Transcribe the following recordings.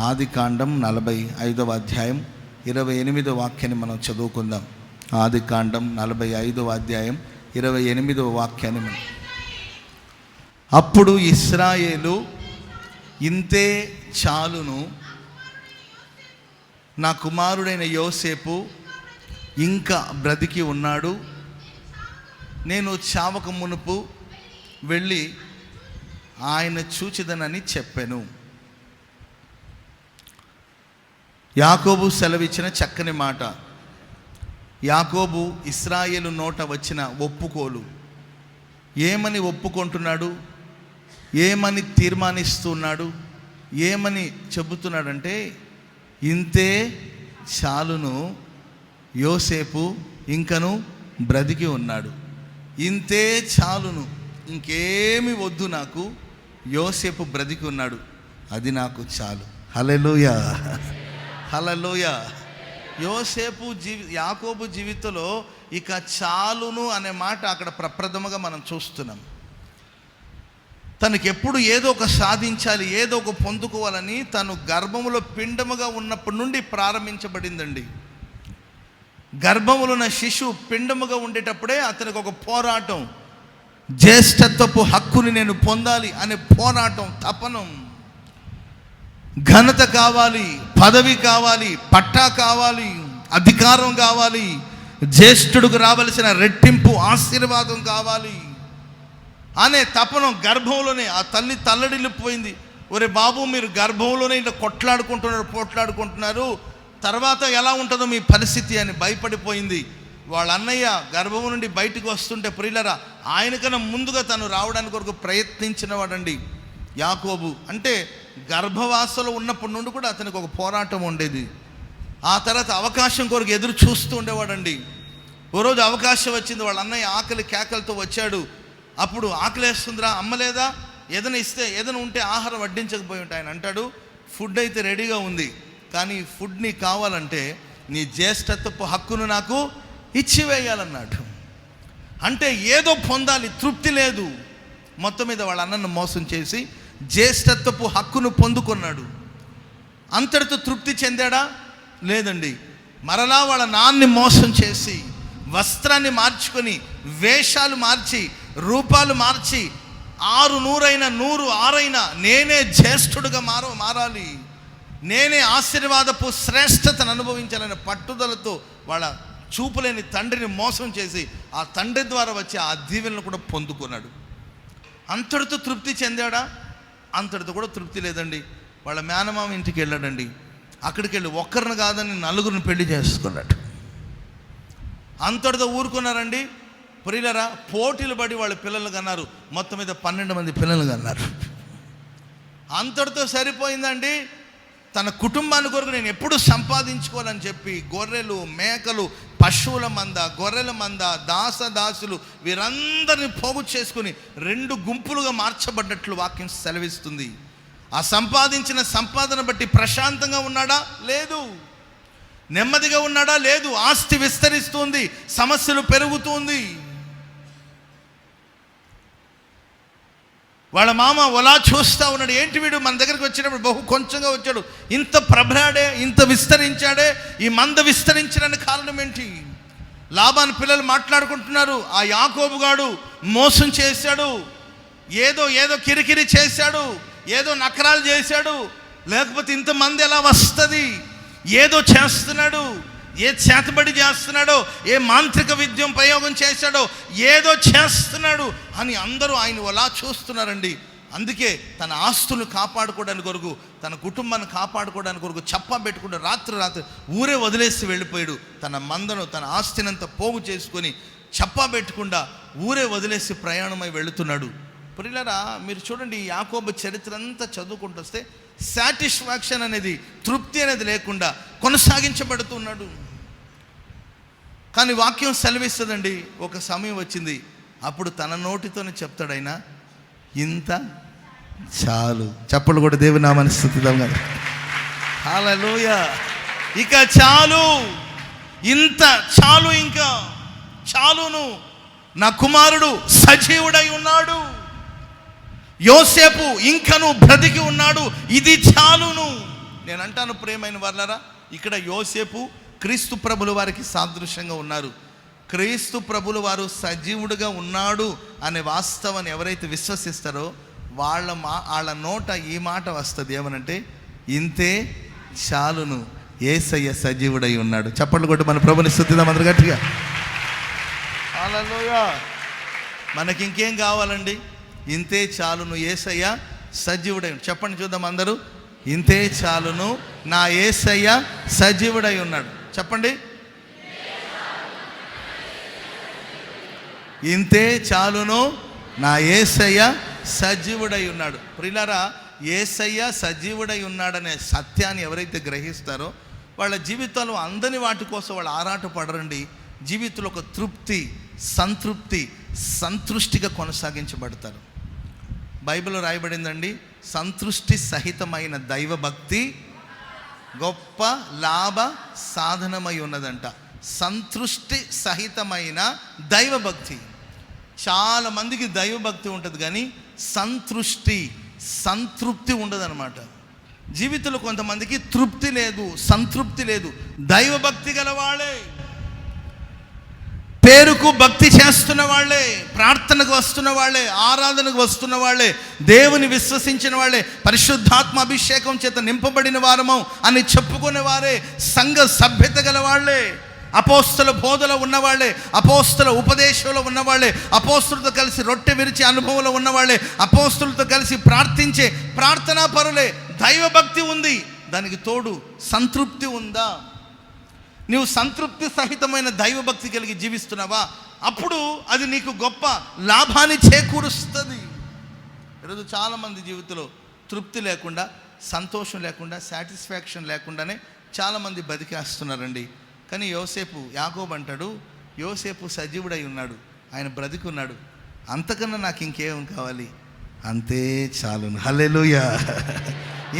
ఆదికాండం 45వ అధ్యాయం 28వ వాక్యాన్ని మనం చదువుకుందాం. ఆదికాండం 45వ అధ్యాయం 28వ వాక్యాన్ని మనం. అప్పుడు ఇశ్రాయేలు, ఇంతే చాలును, నా కుమారుడైన యోసేపు ఇంకా బ్రతికి ఉన్నాడు, నేను చావక మునుపు వెళ్ళి ఆయన చూచిదనని చెప్పాను. యాకోబు సెలవిచ్చిన చక్కని మాట. యాకోబు ఇశ్రాయేలు నోట వచ్చిన ఒప్పుకోలు. ఏమని ఒప్పుకుంటున్నాడు, ఏమని తీర్మానిస్తున్నాడు, ఏమని చెబుతున్నాడంటే, ఇంతే చాలును, యోసేపు ఇంకను బ్రతికి ఉన్నాడు. ఇంతే చాలును, ఇంకేమి వద్దు నాకు, యోసేపు బ్రతికి ఉన్నాడు, అది నాకు చాలు. హల్లెలూయా, హల్లెలూయా. యోసేపు యాకోబు జీవితంలో ఇక చాలును అనే మాట అక్కడ ప్రప్రథమగా మనం చూస్తున్నాం. తనకి ఎప్పుడు ఏదో ఒక సాధించాలి, ఏదో ఒక పొందుకోవాలని తను గర్భములో పిండముగా ఉన్నప్పటి నుండి ప్రారంభించబడిందండి. గర్భములో ఉన్న శిశువు పిండముగా ఉండేటప్పుడే అతనికి ఒక పోరాటం, జ్యేష్ఠత్వపు హక్కుని నేను పొందాలి అనే పోరాటం, తపనం. ఘనత కావాలి, పదవి కావాలి, పట్టా కావాలి, అధికారం కావాలి, జ్యేష్ఠుడికి రావలసిన రెట్టింపు ఆశీర్వాదం కావాలి అనే తపనం గర్భంలోనే. ఆ తల్లి తల్లడిల్లిపోయింది. ఒరే బాబు, మీరు గర్భంలోనే ఇలా పోట్లాడుకుంటున్నారు, తర్వాత ఎలా ఉంటుందో మీ పరిస్థితి అని భయపడిపోయింది. వాళ్ళ అన్నయ్య గర్భం నుండి బయటకు వస్తుంటే, ప్రియులరా, ఆయనకన్నా ముందుగా తను రావడానికి కొరకు ప్రయత్నించిన వాడండి యాకోబు. అంటే గర్భవాసలో ఉన్నప్పటి నుండి కూడా అతనికి ఒక పోరాటం ఉండేది. ఆ తర్వాత అవకాశం కొరకు ఎదురు చూస్తూ ఉండేవాడండి. ఓ రోజు అవకాశం వచ్చింది, వాళ్ళ అన్నయ్య ఆకలి కేకలతో వచ్చాడు. అప్పుడు ఆకలి వేస్తుందిరా, అమ్మలేదా, ఏదైనా ఇస్తే, ఏదైనా ఉంటే ఆహారం వడ్డించకపోయి ఉంటాయి. ఆయన అంటాడు, ఫుడ్ అయితే రెడీగా ఉంది, కానీ ఫుడ్ నీకు కావాలంటే నీ జ్యేష్ఠత్వపు హక్కును నాకు ఇచ్చివేయాలన్నాడు. అంటే ఏదో పొందాలి, తృప్తి లేదు. మొత్తం మీద వాళ్ళ అన్నను మోసం చేసి జ్యేష్ఠత్వపు హక్కును పొందుకున్నాడు. అంతటితో తృప్తి చెందాడా? లేదండి. మరలా వాళ్ళ నాన్ని మోసం చేసి, వస్త్రాన్ని మార్చుకొని, వేషాలు మార్చి, రూపాలు మార్చి, 600 అయినా 106 అయినా నేనే జ్యేష్ఠుడుగా మారాలి, నేనే ఆశీర్వాదపు శ్రేష్టతను అనుభవించాలనే పట్టుదలతో వాళ్ళ చూపులేని తండ్రిని మోసం చేసి ఆ తండ్రి ద్వారా వచ్చి ఆ దీవెనలు కూడా పొందుకున్నాడు. అంతటితో తృప్తి చెందాడా? అంతటితో కూడా తృప్తి లేదండి. వాళ్ళ మేనమామ ఇంటికి వెళ్ళాడండి. అక్కడికి వెళ్ళి ఒక్కరిని కాదని 4 పెళ్లి చేసుకున్నాడు. అంతటితో ఊరుకున్నారండి. ప్రియులరా, పోటీలు పడి వాళ్ళ పిల్లలు కన్నారు. మొత్తం మీద 12 మంది పిల్లలు కన్నారు. అంతటితో సరిపోయిందండి. తన కుటుంబాన్ని కొరకు నేను ఎప్పుడు సంపాదించుకోవాలని చెప్పి గొర్రెలు, మేకలు, పశువుల మంద, గొర్రెల మంద, దాసులు వీరందరిని పోగు చేసుకుని 2 గుంపులుగా మార్చబడ్డట్లు వాక్యం సెలవిస్తుంది. ఆ సంపాదించిన సంపాదన బట్టి ప్రశాంతంగా ఉన్నాడా? లేదు. నెమ్మదిగా ఉన్నాడా? లేదు. ఆస్తి విస్తరిస్తుంది, సమస్యలు పెరుగుతుంది. వాళ్ళ మామ ఒలా చూస్తూ ఉన్నాడు. ఏంటి వీడు మన దగ్గరికి వచ్చినప్పుడు బహు కొంచెంగా వచ్చాడు, ఇంత ప్రభలాడే, ఇంత విస్తరించాడే, ఈ మంద విస్తరించడానికి కారణం ఏంటి? లాబాను పిల్లలు మాట్లాడుకుంటున్నారు, ఆ యాకోబు గాడు మోసం చేశాడు, ఏదో కిరికిరి చేశాడు, ఏదో నకరాలు చేశాడు, లేకపోతే ఇంతమంది ఎలా వస్తుంది, ఏదో చేస్తున్నాడు, ఏ చేతబడి చేస్తున్నాడో, ఏ మాంత్రిక విద్యం ప్రయోగం చేశాడో, ఏదో చేస్తున్నాడు అని అందరూ ఆయన అలా చూస్తున్నారండి. అందుకే తన ఆస్తులను కాపాడుకోవడానికి కొరకు, తన కుటుంబాన్ని కాపాడుకోవడానికి కొరకు చప్పా పెట్టుకుంటూ రాత్రి ఊరే వదిలేసి వెళ్ళిపోయాడు. తన మందను, తన ఆస్తినంతా పోగు చేసుకొని చప్పా పెట్టకుండా ఊరే వదిలేసి ప్రయాణమై వెళుతున్నాడు. ప్రియులారా, మీరు చూడండి, యాకోబు చరిత్ర అంతా చదువుకుంటూ వస్తే సాటిస్ఫాక్షన్ అనేది, తృప్తి అనేది లేకుండా కొనసాగించబడుతున్నాడు. కానీ వాక్యం సెలవిస్తుందండి, ఒక సమయం వచ్చింది, అప్పుడు తన నోటితోనే చెప్తాడైనా, ఇంత చాలు. చప్పలు కూడా దేవుని నామాన్ని స్తుతిద్దాం కదా. హల్లెలూయా. ఇక చాలు, ఇంత చాలు, ఇంకా చాలును, నా కుమారుడు సజీవుడై ఉన్నాడు, యోసేపు ఇంకను బ్రతికి ఉన్నాడు, ఇది చాలును. నేను అంటాను ప్రియమైన వాళ్ళరా, ఇక్కడ యోసేపు క్రీస్తు ప్రభుల వారికి సాదృశ్యంగా ఉన్నారు. క్రీస్తు ప్రభుల వారు సజీవుడుగా ఉన్నాడు అనే వాస్తవాన్ని ఎవరైతే విశ్వసిస్తారో వాళ్ళ నోట ఈ మాట వస్తుంది, ఏమనంటే ఇంతే చాలును, యేసయ్య సజీవుడై ఉన్నాడు. చప్పట్లు కొట్టి మన ప్రభుని స్తుతిద్దాం అందరు గట్టిగా. హల్లెలూయా. మనకి ఇంకేం కావాలండి? ఇంతే చాలును, యేసయ్య సజీవుడై. చెప్పండి చూద్దాం అందరూ, ఇంతే చాలును, నా యేసయ్య సజీవుడై ఉన్నాడు. చెప్పండి, ఇంతే చాలును, నా యేసయ్య సజీవుడై ఉన్నాడు. ప్రియులారా, యేసయ్య సజీవుడై ఉన్నాడనే సత్యాన్ని ఎవరైతే గ్రహిస్తారో వాళ్ళ జీవితాలు అందని వాటి కోసం వాళ్ళు ఆరాట పడరండి. జీవితంలో ఒక తృప్తి, సంతృప్తి, సంతృష్టిగా కొనసాగించబడతారు. బైబిల్లో రాయబడిందండి, సంతృష్టి సహితమైన దైవభక్తి గొప్ప లాభ సాధనమై ఉన్నదంట. సంతృష్టి సహితమైన దైవభక్తి. చాలామందికి దైవభక్తి ఉంటుంది కానీ సంతృప్తి ఉండదన్నమాట. జీవితంలో కొంతమందికి తృప్తి లేదు, సంతృప్తి లేదు. దైవభక్తి గల వాళ్ళే, పేరుకు భక్తి చేస్తున్న వాళ్ళే, ప్రార్థనకు వస్తున్న వాళ్ళే, ఆరాధనకు వస్తున్న వాళ్ళే, దేవుని విశ్వసించిన వాళ్ళే, పరిశుద్ధాత్మ అభిషేకం చేత నింపబడిన వారము అని చెప్పుకునే వారే, సంఘ సభ్యత గల వాళ్ళే, అపోస్తల బోధలో ఉన్నవాళ్లే, అపోస్తల ఉపదేశంలో ఉన్నవాళ్లే, అపోస్తులతో కలిసి రొట్టె విరిచే అనుభవంలో ఉన్నవాళ్లే, అపోస్తులతో కలిసి ప్రార్థించే ప్రార్థనా పరులే. దైవభక్తి ఉంది, దానికి తోడు సంతృప్తి ఉందా? నీవు సంతృప్తి సహితమైన దైవభక్తి కలిగి జీవిస్తున్నావా? అప్పుడు అది నీకు గొప్ప లాభాన్ని చేకూరుస్తుంది. ఈరోజు చాలామంది జీవితంలో తృప్తి లేకుండా, సంతోషం లేకుండా, సాటిస్ఫాక్షన్ లేకుండానే చాలామంది బతికేస్తున్నారండి. కానీ యోసేపు, యాకోబు అంటాడు, యోసేపు సజీవుడై ఉన్నాడు, ఆయన బ్రతికున్నాడు, అంతకన్నా నాకు ఇంకేం కావాలి? అంతే చాలు. హల్లెలూయా.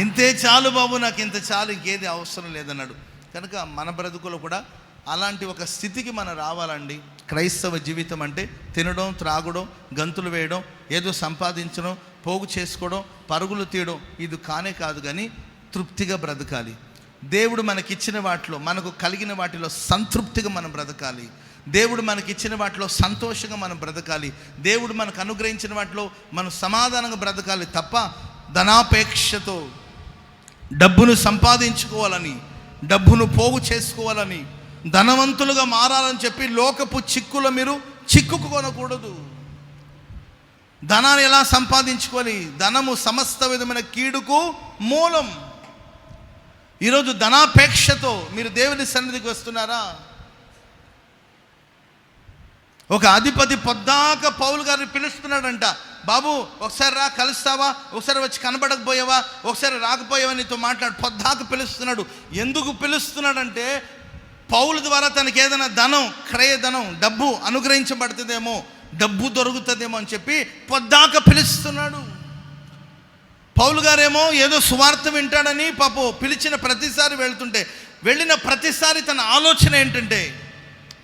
ఇంతే చాలు బాబు, నాకు ఇంత చాలు, ఇంకేది అవసరం లేదన్నాడు. కనుక మన బ్రతుకులో కూడా అలాంటి ఒక స్థితికి మనం రావాలండి. క్రైస్తవ జీవితం అంటే తినడం, త్రాగడం, గంతులు వేయడం, ఏదో సంపాదించడం, పోగు చేసుకోవడం, పరుగులు తీయడం, ఇది కానే కాదు. కానీ తృప్తిగా బ్రతకాలి. దేవుడు మనకిచ్చిన వాటిలో, మనకు కలిగిన వాటిలో సంతృప్తిగా మనం బ్రతకాలి. దేవుడు మనకిచ్చిన వాటిలో సంతోషంగా మనం బ్రతకాలి. దేవుడు మనకు అనుగ్రహించిన వాటిలో మనం సమాధానంగా బ్రతకాలి తప్ప ధనాపేక్షతో డబ్బును సంపాదించుకోవాలని, డబ్బును పోగు చేసుకోవాలని, ధనవంతులుగా మారాలని చెప్పి లోకపు చిక్కుల మీరు చిక్కుకొనకూడదు. ధనాన్ని ఎలా సంపాదించుకోవాలి? ధనము సమస్త విధమైన కీడుకు మూలం. ఈరోజు ధనాపేక్షతో మీరు దేవుని సన్నిధికి వస్తున్నారా? ఒక అధిపతి పొద్దాక పౌలు గారిని పిలుస్తున్నాడంట, బాబు ఒకసారి రా, కలుస్తావా? ఒకసారి వచ్చి కనబడకపోయావా? ఒకసారి రాకపోయావా? నీతో మాట్లాడు. పొద్దాక పిలుస్తున్నాడు. ఎందుకు పిలుస్తున్నాడంటే పౌలు ద్వారా తనకి ఏదైనా ధనం, క్రయధనం, డబ్బు అనుగ్రహించబడుతుందేమో, డబ్బు దొరుకుతుందేమో అని చెప్పి పొద్దాక పిలుస్తున్నాడు. పౌలు గారేమో ఏదో సువార్త వింటాడని పాపం పిలిచిన ప్రతిసారి వెళ్తుంటే, వెళ్ళిన ప్రతిసారి తన ఆలోచన ఏంటంటే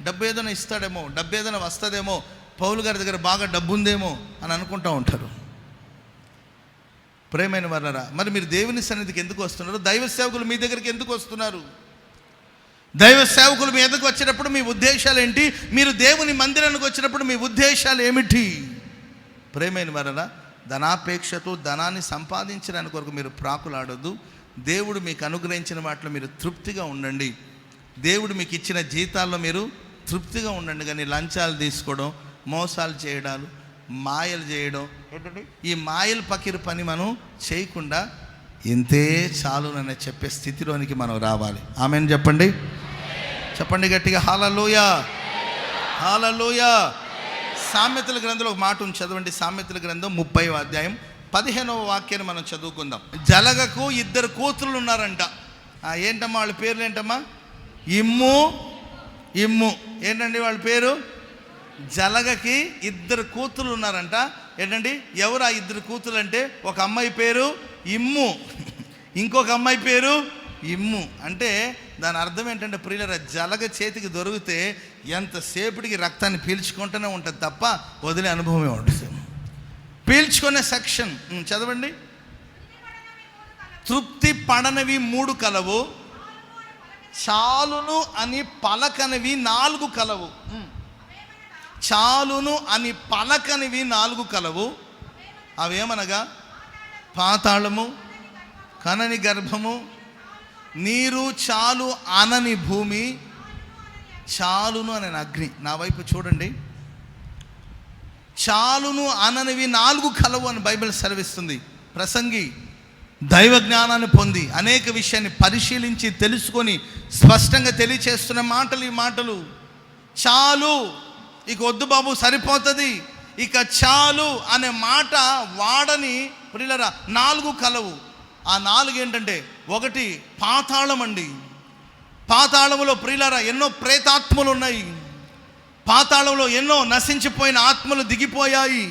డబ్బు ఏదైనా ఇస్తాడేమో, డబ్బు ఏదైనా వస్తుందేమో, పౌలు గారి దగ్గర బాగా డబ్బు ఉందేమో అని అనుకుంటూ ఉంటారు. ప్రేమైన వారలారా, మరి మీరు దేవుని సన్నిధికి ఎందుకు వస్తున్నారు? దైవ సేవకులు మీ దగ్గరికి ఎందుకు వస్తున్నారు? దైవ సేవకులు మీ ఎదుగు వచ్చినప్పుడు మీ ఉద్దేశాలు ఏంటి? మీరు దేవుని మందిరానికి వచ్చినప్పుడు మీ ఉద్దేశాలు ఏమిటి? ప్రేమైన వారలారా, ధనాపేక్షతో ధనాన్ని సంపాదించడానికి కొరకు మీరు ప్రాకులాడొద్దు. దేవుడు మీకు అనుగ్రహించిన వాటిలో మీరు తృప్తిగా ఉండండి. దేవుడు మీకు ఇచ్చిన జీతాల్లో మీరు తృప్తిగా ఉండండి. కానీ లంచాలు తీసుకోవడం, మోసాలు చేయడాలు, మాయలు చేయడం, ఏంటంటే ఈ మాయలు పకిరు పని మనం చేయకుండా ఇంతే చాలునని చెప్పే స్థితిలోనికి మనం రావాలి. ఆమెను చెప్పండి, చెప్పండి గట్టిగా. హల్లెలూయా, హల్లెలూయా. సామెతల గ్రంథంలో ఒక మాట ఉంది, చదవండి. సామెతల గ్రంథం 30వ అధ్యాయం 15వ వాక్యాన్ని మనం చదువుకుందాం. జలగకు 2 కూతుళ్ళు ఉన్నారంట. ఏంటమ్మా వాళ్ళ పేర్లు? ఏంటమ్మా? ఇమ్ము, ఇమ్ము. ఏంటండి వాళ్ళ పేరు? జలగకి 2 కూతుళ్ళు ఉన్నారంట. ఏంటండి, ఎవరు ఆ 2 కూతుళ్ళు అంటే, ఒక అమ్మాయి పేరు ఇమ్ము, ఇంకొక అమ్మాయి పేరు ఇమ్ము. అంటే దాని అర్థం ఏంటంటే ప్రియులరా, జలగ చేతికి దొరికితే ఎంతసేపటికి రక్తాన్ని పీల్చుకుంటూనే ఉంటుంది తప్ప వదిలే అనుభవమే ఉంటుంది. పీల్చుకునే సెక్షన్ చదవండి. తృప్తి పడనివి 3 కలవు, చాలును అని పలకనివి 4 కలవు. చాలును అని పలకనివి 4 కలవు. అవేమనగా పాతాళము, కనని గర్భము, నీరు చాలు అనని భూమి, చాలును అనే అగ్ని. నా వైపు చూడండి. చాలును అననివి 4 కలవు అని బైబిల్ సెలవిస్తుంది. ప్రసంగి దైవ జ్ఞానాన్ని పొంది అనేక విషయాన్ని పరిశీలించి తెలుసుకొని స్పష్టంగా తెలియచేస్తున్న మాటలు ఈ మాటలు. చాలు, ఇక వద్దు బాబు, సరిపోతుంది, ఇక చాలు అనే మాట వాడని ప్రియులరా 4 కలవు. ఆ 4 ఏంటంటే, 1 పాతాళం అండి. పాతాళములో ప్రియులరా ఎన్నో ప్రేతాత్మలు ఉన్నాయి. పాతాళంలో ఎన్నో నశించిపోయిన ఆత్మలు దిగిపోయాయి.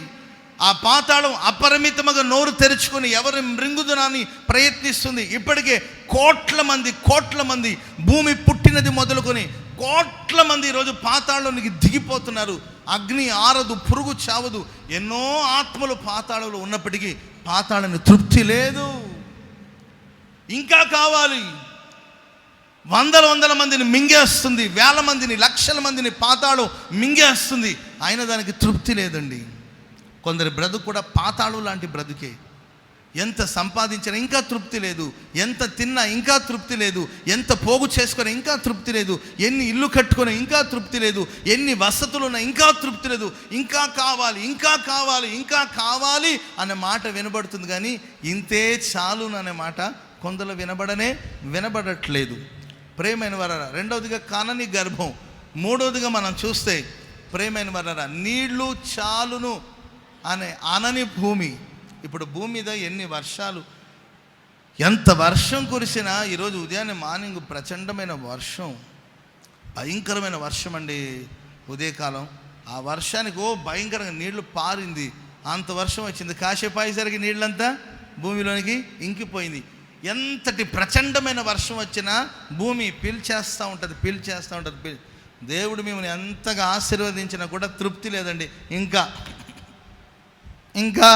ఆ పాతాళం అపరిమితముగా నోరు తెరుచుకొని ఎవరి మృంగుదనాన్ని ప్రయత్నిస్తుంది. ఇప్పటికే కోట్ల మంది భూమి పుట్టినది మొదలుకొని కోట్ల మంది ఈరోజు పాతాళంలోనికి దిగిపోతున్నారు. అగ్ని ఆరదు, పురుగు చావదు. ఎన్నో ఆత్మలు పాతాళంలో ఉన్నప్పటికీ పాతాళానికి తృప్తి లేదు, ఇంకా కావాలి. వందల మందిని మింగేస్తుంది, వేల మందిని, లక్షల మందిని పాతాళం మింగేస్తుంది. అయినా దానికి తృప్తి లేదండి. కొందరి బ్రతుకు కూడా పాతాళం లాంటి బ్రతుకే. ఎంత సంపాదించినా ఇంకా తృప్తి లేదు, ఎంత తిన్నా ఇంకా తృప్తి లేదు, ఎంత పోగు చేసుకున్నా ఇంకా తృప్తి లేదు, ఎన్ని ఇల్లు కట్టుకున్నా ఇంకా తృప్తి లేదు, ఎన్ని వసతులు ఉన్నా ఇంకా తృప్తి లేదు. ఇంకా కావాలి, ఇంకా కావాలి, ఇంకా కావాలి అనే మాట వినబడుతుంది, కానీ ఇంతే చాలు అనే మాట కొందరు వినబడట్లేదు. ప్రేమైన వారరా, రెండవదిగా కనని గర్భం. మూడవదిగా మనం చూస్తే ప్రేమైన వారరా, నీళ్లు చాలును అనే అనని భూమి. ఇప్పుడు భూమి మీద ఎన్ని వర్షాలు, ఎంత వర్షం కురిసినా, ఈరోజు ఉదయాన్నే మార్నింగ్ ప్రచండమైన వర్షం, భయంకరమైన వర్షం అండి. ఉదయకాలం ఆ వర్షానికి భయంకరంగా నీళ్లు పారింది. అంత వర్షం వచ్చింది, కాసేపు అయ్యేసరికి నీళ్ళంతా భూమిలోనికి ఇంకిపోయింది. ఎంతటి ప్రచండమైన వర్షం వచ్చినా భూమి పీల్చేస్తూ ఉంటుంది. దేవుడు మిమ్మల్ని ఎంతగా ఆశీర్వదించినా కూడా తృప్తి లేదండి. ఇంకా ఇంకా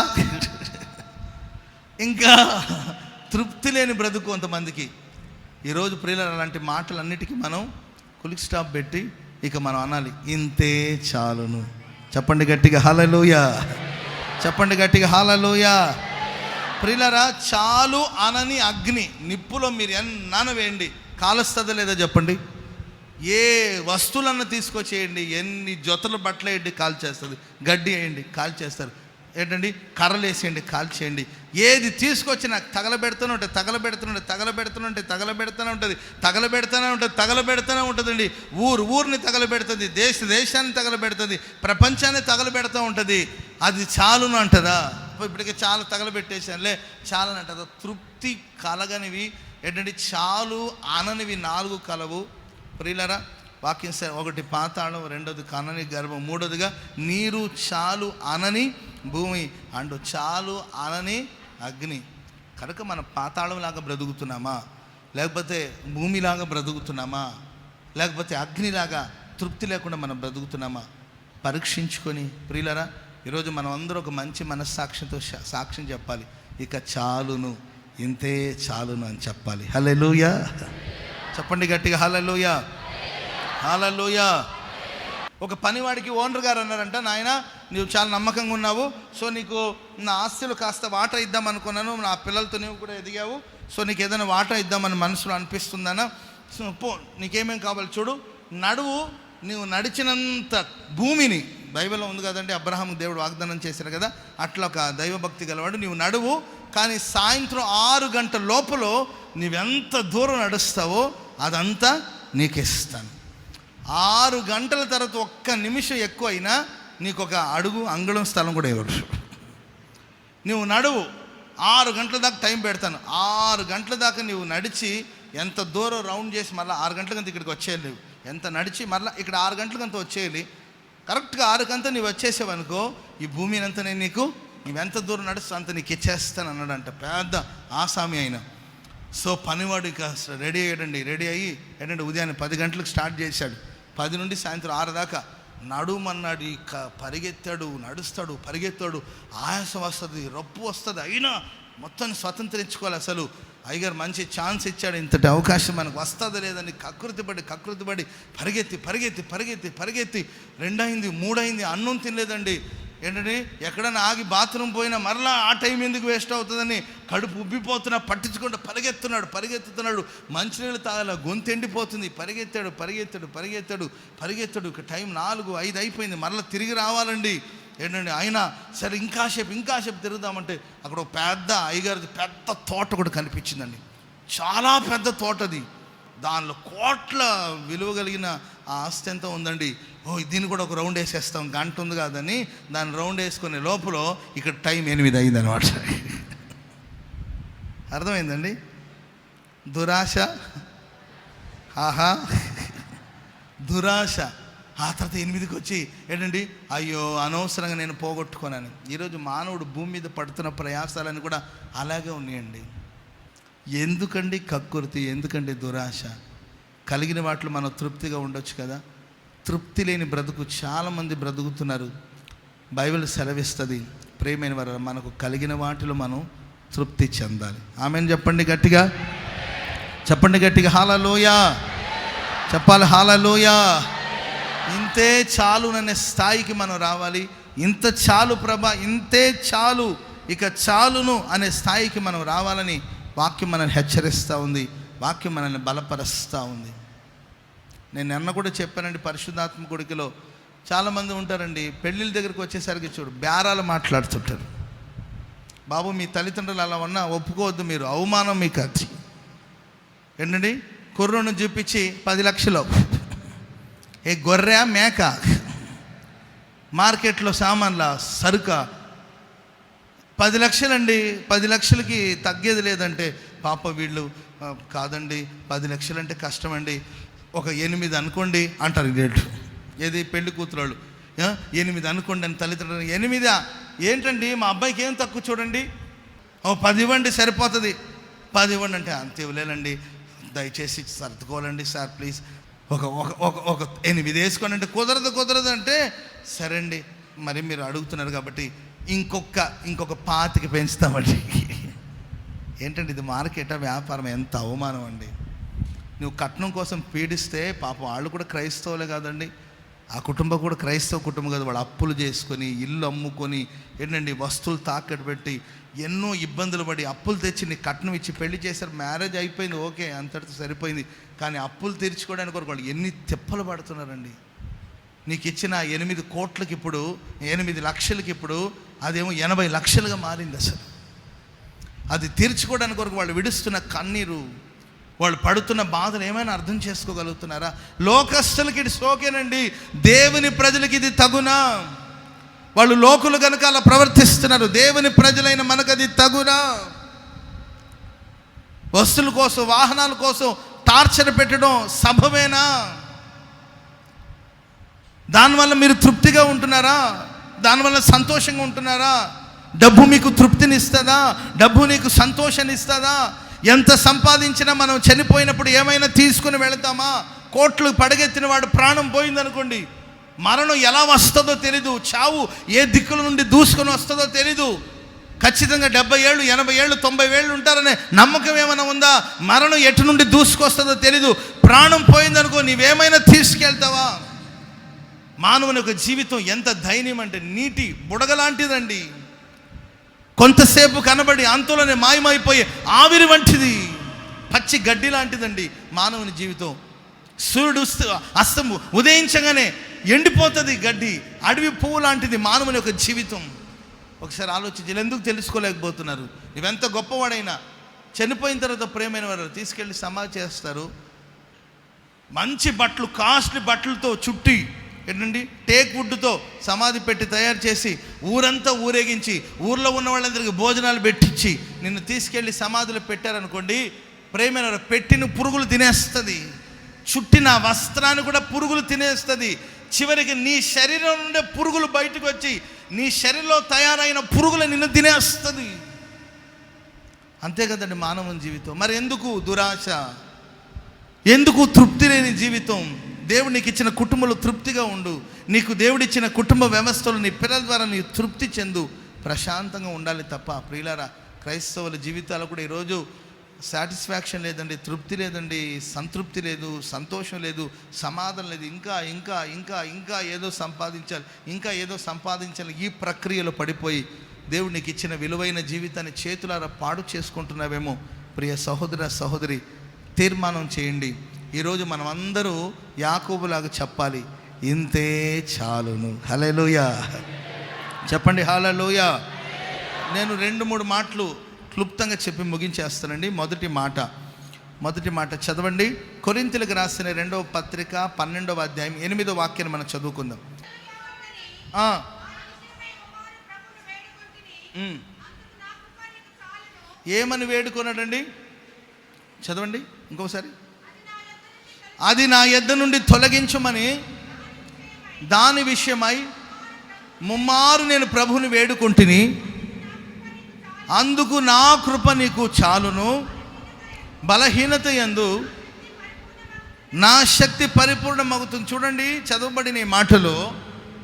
ఇంకా తృప్తి లేని బ్రతుకు కొంతమందికి. ఈరోజు ప్రియుల అలాంటి మాటలన్నిటికీ మనం ఫుల్ స్టాప్ పెట్టి ఇక మనం అనాలి, ఇంతే చాలును. చెప్పండి గట్టిగా హల్లెలూయా, చెప్పండి గట్టిగా హల్లెలూయా. ప్రియులరా, చాలు అనని అగ్ని. నిప్పులో మీరు ఎన్న వేయండి, కాలుస్తుందా లేదా చెప్పండి. ఏ వస్తువులన్నా తీసుకొచ్చేయండి, ఎన్ని జొతలు బట్టలు వేయండి, కాల్ చేస్తుంది. గడ్డి వేయండి, కాల్ చేస్తారు. ఏంటండి, కర్రలు వేసేయండి, కాల్ చేయండి. ఏది తీసుకొచ్చి నాకు తగలబెడుతూనే ఉంటుందండి. ఊరిని తగలబెడుతుంది, దేశాన్ని తగలబెడుతుంది, ప్రపంచాన్ని తగలబెడుతూ ఉంటుంది. అది చాలును అంటదా? ఇప్పటికే చాలా తగలబెట్టేసానులే చాలని అంటదా? తృప్తి కలగనివి ఏంటంటే చాలు అననివి 4 కలవు. ప్రియులరా, వాక్యం 1 పాతాళం, 2 కనని గర్భం, 3గా నీరు చాలు అనని భూమి, అండ్ చాలు అనని అగ్ని. కనుక మనం పాతాళంలాగా బ్రతుకుతున్నామా, లేకపోతే భూమిలాగా బ్రతుకుతున్నామా, లేకపోతే అగ్నిలాగా తృప్తి లేకుండా మనం బ్రతుకుతున్నామా? పరీక్షించుకొని ప్రియులరా, ఈరోజు మనం అందరూ ఒక మంచి మనస్సాక్షితో సాక్ష్యం చెప్పాలి. ఇక చాలును, ఇంతే చాలును అని చెప్పాలి. హల్లెలూయా, చెప్పండి గట్టిగా హల్లెలూయా, హల్లెలూయా. ఒక పనివాడికి ఓనర్ గారు అన్నారంట, నాయన నువ్వు చాలా నమ్మకంగా ఉన్నావు, సో నీకు నా ఆస్తులు కాస్త వాటా ఇద్దాం అనుకున్నాను, నా పిల్లలతో నువ్వు కూడా ఎదిగావు, సో నీకు ఏదైనా వాటా ఇద్దామని మనసులో అనిపిస్తుందన్నా, సో పో, నీకేమేం కావాలి చూడు, నడువు, నువ్వు నడిచినంత భూమిని, బైబిల్లో ఉంది కదండి, అబ్రహాం దేవుడు వాగ్దానం చేశారు కదా, అట్లా ఒక దైవభక్తి గలవాడు, నువ్వు నడువు, కానీ సాయంత్రం 6 గంటల లోపల నువ్వెంత దూరం నడుస్తావో అదంతా నీకు ఇస్తాను. 6 గంటల తర్వాత ఒక్క నిమిషం ఎక్కువ అయినా నీకు ఒక అడుగు అంగుళం స్థలం కూడా ఇవ్వరు. నువ్వు నడువు, 6 గంటల దాకా టైం పెడతాను. 6 గంటల దాకా నువ్వు నడిచి ఎంత దూరం రౌండ్ చేసి మళ్ళీ 6 గంటలకంతా ఇక్కడికి వచ్చేయాలి. నువ్వు ఎంత నడిచి మళ్ళీ ఇక్కడ 6 గంటలకంతా వచ్చేయాలి. కరెక్ట్గా 6కంతా నువ్వు వచ్చేసావనుకో, ఈ భూమిని అంతా నేను నీకు, నువ్వెంత దూరం నడుస్తా అంత నీకు ఇచ్చేస్తాను అన్నాడంట పెద్ద ఆసామి అయినా. సో పనివాడు ఇక రెడీ అయ్యి ఏంటంటే ఉదయాన్నే 10 గంటలకు స్టార్ట్ చేశాడు. 10 నుండి సాయంత్రం 6 దాకా నడుమన్నాడు. ఇక పరిగెత్తాడు, నడుస్తాడు, పరిగెత్తాడు, ఆయాసం వస్తుంది, రొప్పు వస్తుంది, అయినా మొత్తం స్వతంత్రించుకోవాలి. అసలు అయ్యగారు మంచి ఛాన్స్ ఇచ్చాడు, ఇంతటి అవకాశం మనకు వస్తుందా లేదని కకృతిపడి పరిగెత్తి 2 అయింది 3 అయింది, అన్నం తినలేదండి. ఏంటంటే ఎక్కడైనా ఆగి బాత్రూమ్ పోయినా మరలా ఆ టైం ఎందుకు వేస్ట్ అవుతుందని కడుపు ఉబ్బిపోతున్నా పట్టించుకుంటూ పరిగెత్తుతున్నాడు. మంచినీళ్ళు తాగాల, గొంతు ఎండిపోతుంది. పరిగెత్తాడు. ఇక టైం 4, 5 అయిపోయింది. మరలా తిరిగి రావాలండి. ఏంటండి అయినా సరే ఇంకాసేపు తిరుగుదామంటే అక్కడ ఒక పెద్ద అయ్యగారిది పెద్ద తోట కూడా కనిపించిందండి. చాలా పెద్ద తోటది. దానిలో కోట్ల విలువ కలిగిన ఆ ఆస్తి ఎంత ఉందండి. దీన్ని కూడా ఒక రౌండ్ వేసేస్తాం, గంట ఉంది కాదని దాన్ని రౌండ్ వేసుకునే లోపల ఇక్కడ టైం 8 అయింది అనమాట. అర్థమైందండి? దురాశ, దురాశ. ఆ తర్వాత 8కి వచ్చి ఏంటండి, అయ్యో అనవసరంగా నేను పోగొట్టుకున్నాను. ఈరోజు మానవుడు భూమి మీద పడుతున్న ప్రయాసాలని కూడా అలాగే ఉన్నాయండి. ఎందుకండి కక్కుర్తి, ఎందుకండి దురాశ? కలిగిన వాటిలో మనం తృప్తిగా ఉండొచ్చు కదా. తృప్తి లేని బ్రతుకు చాలామంది బ్రతుకుతున్నారు. బైబిల్ సెలవిస్తుంది, ప్రియమైన వారు మనకు కలిగిన వాటిలో మనం తృప్తి చెందాలి. ఆమెను చెప్పండి గట్టిగా, హల్లెలూయా చెప్పాలి, హల్లెలూయా. ఇంతే చాలు అనే స్థాయికి మనం రావాలి. ఇంత చాలు ప్రభా, ఇంతే చాలు, ఇక చాలును అనే స్థాయికి మనం రావాలని వాక్యం మనల్ని హెచ్చరిస్తూ ఉంది. వాక్యం మనల్ని బలపరుస్తూ ఉంది. నేను నిన్న కూడా చెప్పానండి, పరిశుద్ధాత్మ కొడుకులో చాలామంది ఉంటారండి, పెళ్ళిళ్ళ దగ్గరికి వచ్చేసరికి చూడు బేరాలు మాట్లాడుతుంటారు. బాబు మీ తల్లిదండ్రులు అలా ఉన్నా ఒప్పుకోవద్దు, మీరు అవమానం మీకు అది. ఏంటండి కుర్రోను చూపించి 10 లక్షలు, ఏ గొర్రె మేక, మార్కెట్లో సామాన్ల సరుక 10 లక్షలండి. 10 లక్షలకి తగ్గేది లేదంటే పాప వీళ్ళు కాదండి, 10 లక్షలంటే కష్టమండి, ఒక 8 అనుకోండి అంటారు. రేట్లు ఏది పెళ్లి కూతురు 8 అనుకోండి అని తల్లిదండ్రులు. 8 ఏంటండి, మా అబ్బాయికి ఏం తక్కువ చూడండి, 10 ఇవ్వండి సరిపోతుంది, 10 ఇవ్వండి అంటే అంత ఇవ్వలేనండి, దయచేసి సర్దుకోవాలండి సార్ ప్లీజ్, ఒక 8 వేసుకోండి అంటే కుదరదు అంటే సరే అండి మరి మీరు అడుగుతున్నారు కాబట్టి ఇంకొక 25 పెంచుతామండి. ఏంటండి ఇది మార్కెటా, వ్యాపారం? ఎంత అవమానం అండి. నువ్వు కట్నం కోసం పీడిస్తే పాపం వాళ్ళు కూడా క్రైస్తవులే కాదండి, ఆ కుటుంబం కూడా క్రైస్తవ కుటుంబం కాదు. వాళ్ళు అప్పులు చేసుకొని, ఇల్లు అమ్ముకొని, ఏంటండి వస్తువులు తాకట్టు పెట్టి ఎన్నో ఇబ్బందులు పడి అప్పులు తెచ్చి నీ కట్నం ఇచ్చి పెళ్లి చేశారు. మ్యారేజ్ అయిపోయింది, ఓకే, అంతటితో సరిపోయింది. కానీ అప్పులు తీర్చుకోవడానికి కొరకు వాళ్ళు ఎన్ని తిప్పలు పడుతున్నారండి. నీకు ఇచ్చిన 8 కోట్లకి ఇప్పుడు 8 లక్షలకి ఇప్పుడు అదేమో 80 లక్షలుగా మారింది. అసలు అది తీర్చుకోవడానికి కొరకు వాళ్ళు విడుస్తున్న కన్నీరు, వాళ్ళు పడుతున్న బాధలు ఏమైనా అర్థం చేసుకోగలుగుతున్నారా? లోకస్తులకి ఇది సోకేనండి, దేవుని ప్రజలకి ఇది తగునా? వాళ్ళు లోకులు కనుక అలా ప్రవర్తిస్తున్నారు, దేవుని ప్రజలైన మనకు అది తగునా? వస్తువుల కోసం, వాహనాల కోసం టార్చర్ పెట్టడం సబబేనా? దానివల్ల మీరు తృప్తిగా ఉంటున్నారా? దానివల్ల సంతోషంగా ఉంటున్నారా? డబ్బు మీకు తృప్తిని ఇస్తుందా? డబ్బు నీకు సంతోషాన్ని ఇస్తుందా? ఎంత సంపాదించినా మనం చనిపోయినప్పుడు ఏమైనా తీసుకుని వెళతామా? కోట్లు పడగెత్తిన వాడు ప్రాణం పోయిందనుకోండి, మరణం ఎలా వస్తుందో తెలీదు, చావు ఏ దిక్కుల నుండి దూసుకొని వస్తుందో తెలీదు. ఖచ్చితంగా 70 ఏళ్ళు 80 ఏళ్ళు 90 ఏళ్ళు ఉంటారనే నమ్మకం ఏమైనా ఉందా? మరణం ఎటు నుండి దూసుకొస్తుందో తెలీదు. ప్రాణం పోయిందనుకో, నీవేమైనా తీసుకెళ్తావా? మానవుని యొక్క జీవితం ఎంత దైన్యం అంటే నీటి బుడగలాంటిదండి. కొంతసేపు కనబడి అంతులోనే మాయమైపోయే ఆవిరి వంటిది, పచ్చి గడ్డి లాంటిదండి మానవుని జీవితం. సూర్యుడు అస్తము ఉదయించగానే ఎండిపోతుంది గడ్డి, అడవి పువ్వు లాంటిది మానవుని యొక్క జీవితం. ఒకసారి ఆలోచించి ఎందుకు తెలుసుకోలేకపోతున్నారు? నువ్వెంత గొప్పవాడైనా చనిపోయిన తర్వాత ప్రేమైన వారు తీసుకెళ్ళి సమాధి చేస్తారు. మంచి బట్టలు, కాస్ట్లీ బట్టలతో చుట్టి, ఏంటండి టేక్ వుడ్తో సమాధి పెట్టి తయారు చేసి ఊరంతా ఊరేగించి, ఊర్లో ఉన్న వాళ్ళందరికీ భోజనాలు పెట్టించి నిన్ను తీసుకెళ్ళి సమాధిలో పెట్టారనుకోండి, ప్రేమైన పెట్టిన పురుగులు తినేస్తుంది, చుట్టిన వస్త్రాన్ని కూడా పురుగులు తినేస్తుంది. చివరికి నీ శరీరం నుండే పురుగులు బయటకు వచ్చి నీ శరీరంలో తయారైన పురుగులు నిన్ను తినేస్తుంది. అంతే కదండి మానవుని జీవితం. మరి ఎందుకు దురాశ? ఎందుకు తృప్తి లేని జీవితం? దేవుడు నీకు ఇచ్చిన కుటుంబంలో తృప్తిగా ఉండు. నీకు దేవుడిచ్చిన కుటుంబ వ్యవస్థలో నీ పిల్లల ద్వారా నీ తృప్తి చెందు, ప్రశాంతంగా ఉండాలి తప్ప ప్రియులారా క్రైస్తవుల జీవితాలు కూడా ఈరోజు సాటిస్ఫాక్షన్ లేదండి, తృప్తి లేదండి, సంతృప్తి లేదు, సంతోషం లేదు, సమాధానం లేదు. ఇంకా ఇంకా ఇంకా ఇంకా ఏదో సంపాదించాలి ఈ ప్రక్రియలో పడిపోయి దేవుడు నీకు ఇచ్చిన విలువైన జీవితాన్ని చేతులారా పాడు చేసుకుంటున్నావేమో. ప్రియ సహోదర సహోదరి, తీర్మానం చేయండి. ఈరోజు మనం అందరూ యాకోబులాగా చెప్పాలి, ఇంతే చాలును. హల్లెలూయా చెప్పండి, హల్లెలూయా. నేను 2-3 మాటలు క్లుప్తంగా చెప్పి ముగించేస్తానండి. మొదటి మాట చదవండి. కొరింథీయులకు రాసిన 2వ పత్రిక 12వ అధ్యాయం 8వ వాక్యాన్ని మనం చదువుకుందాం. ఏమని వేడుకున్నాడండి? చదవండి ఇంకొకసారి. అది నా యొద్ద నుండి తొలగించమని దాని విషయమై ముమ్మారు నేను ప్రభువుని వేడుకుంటుని, అందుకు నా కృప నీకు చాలును, బలహీనత యందు నా శక్తి పరిపూర్ణమవుతుంది. చూడండి, చదవబడిన ఈ మాటలో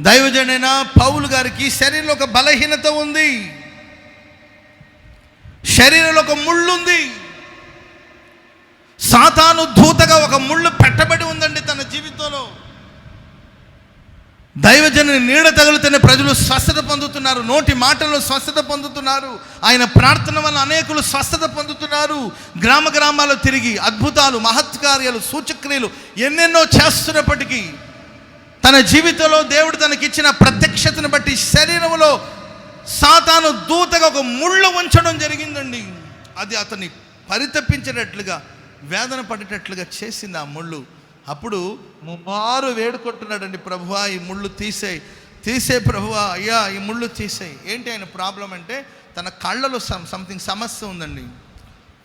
దైవజనుడైన పౌలు గారికి శరీరంలో ఒక బలహీనత ఉంది, శరీరంలో ఒక ముళ్ళు ఉంది. సాతాను దూతగా ఒక ముళ్ళు పెట్టబడి ఉందండి తన జీవితంలో. దైవజనుని నీడ తగులుతూనే ప్రజలు స్వస్థత పొందుతున్నారు, నోటి మాటల్లో స్వస్థత పొందుతున్నారు, ఆయన ప్రార్థన వల్ల అనేకులు స్వస్థత పొందుతున్నారు. గ్రామాల్లో తిరిగి అద్భుతాలు, మహత్కార్యాలు, సూచక్రియలు ఎన్నెన్నో చేస్తున్నప్పటికీ తన జీవితంలో దేవుడు తనకిచ్చిన ప్రత్యక్షతను బట్టి శరీరంలో సాతాను దూతగా ఒక ముళ్ళు ఉంచడం జరిగిందండి. అది అతన్ని పరితపించేటట్లుగా, వేదన పడేటట్లుగా చేసింది ఆ ముళ్ళు. అప్పుడు ముమ్మారు వేడుకుంటున్నాడండి, ప్రభువా ఈ ముళ్ళు తీసే ప్రభువా, అయ్యా ఈ ముళ్ళు తీసేయి. ఏంటి ఆయన ప్రాబ్లం అంటే తన కళ్ళలో సంథింగ్ సమస్య ఉందండి,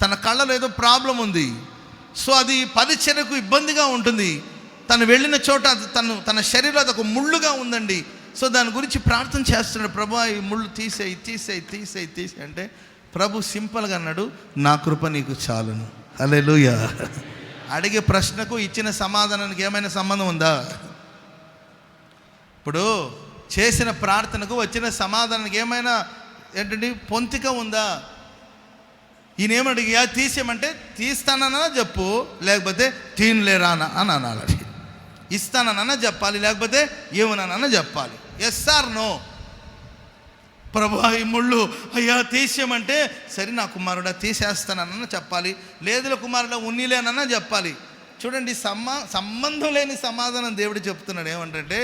తన కళ్ళలో ఏదో ప్రాబ్లం ఉంది. సో అది పరిచర్యకు ఇబ్బందిగా ఉంటుంది. తను వెళ్ళిన చోట తన శరీరంలో అది ఒక ముళ్ళుగా ఉందండి. సో దాని గురించి ప్రార్థన చేస్తున్నాడు, ప్రభువా ఈ ముళ్ళు తీసేయి అంటే ప్రభు సింపుల్గా అన్నాడు, నా కృప నీకు చాలును. హల్లెలూయా. అడిగే ప్రశ్నకు ఇచ్చిన సమాధానానికి ఏమైనా సంబంధం ఉందా? ఇప్పుడు చేసిన ప్రార్థనకు వచ్చిన సమాధానానికి ఏమైనా ఏంటండి పొంతిక ఉందా? ఈయన ఏమడిగా తీసేయమంటే తీస్తానన్నా చెప్పు, లేకపోతే తీనులేరానా అని అనాలి. ఇస్తానన్నా చెప్పాలి, లేకపోతే ఏమన్నా చెప్పాలి. Yes or no. ప్రభువా ఈ ముళ్ళు అయ్యా తీసేయమంటే సరే నా కుమారుడా తీసేస్తానన్నా చెప్పాలి, లేదులే కుమారుడా ఉన్నీలేనన్నా చెప్పాలి. చూడండి, సంబంధం లేని సమాధానం దేవుడు చెప్తున్నాడు. ఏమంటే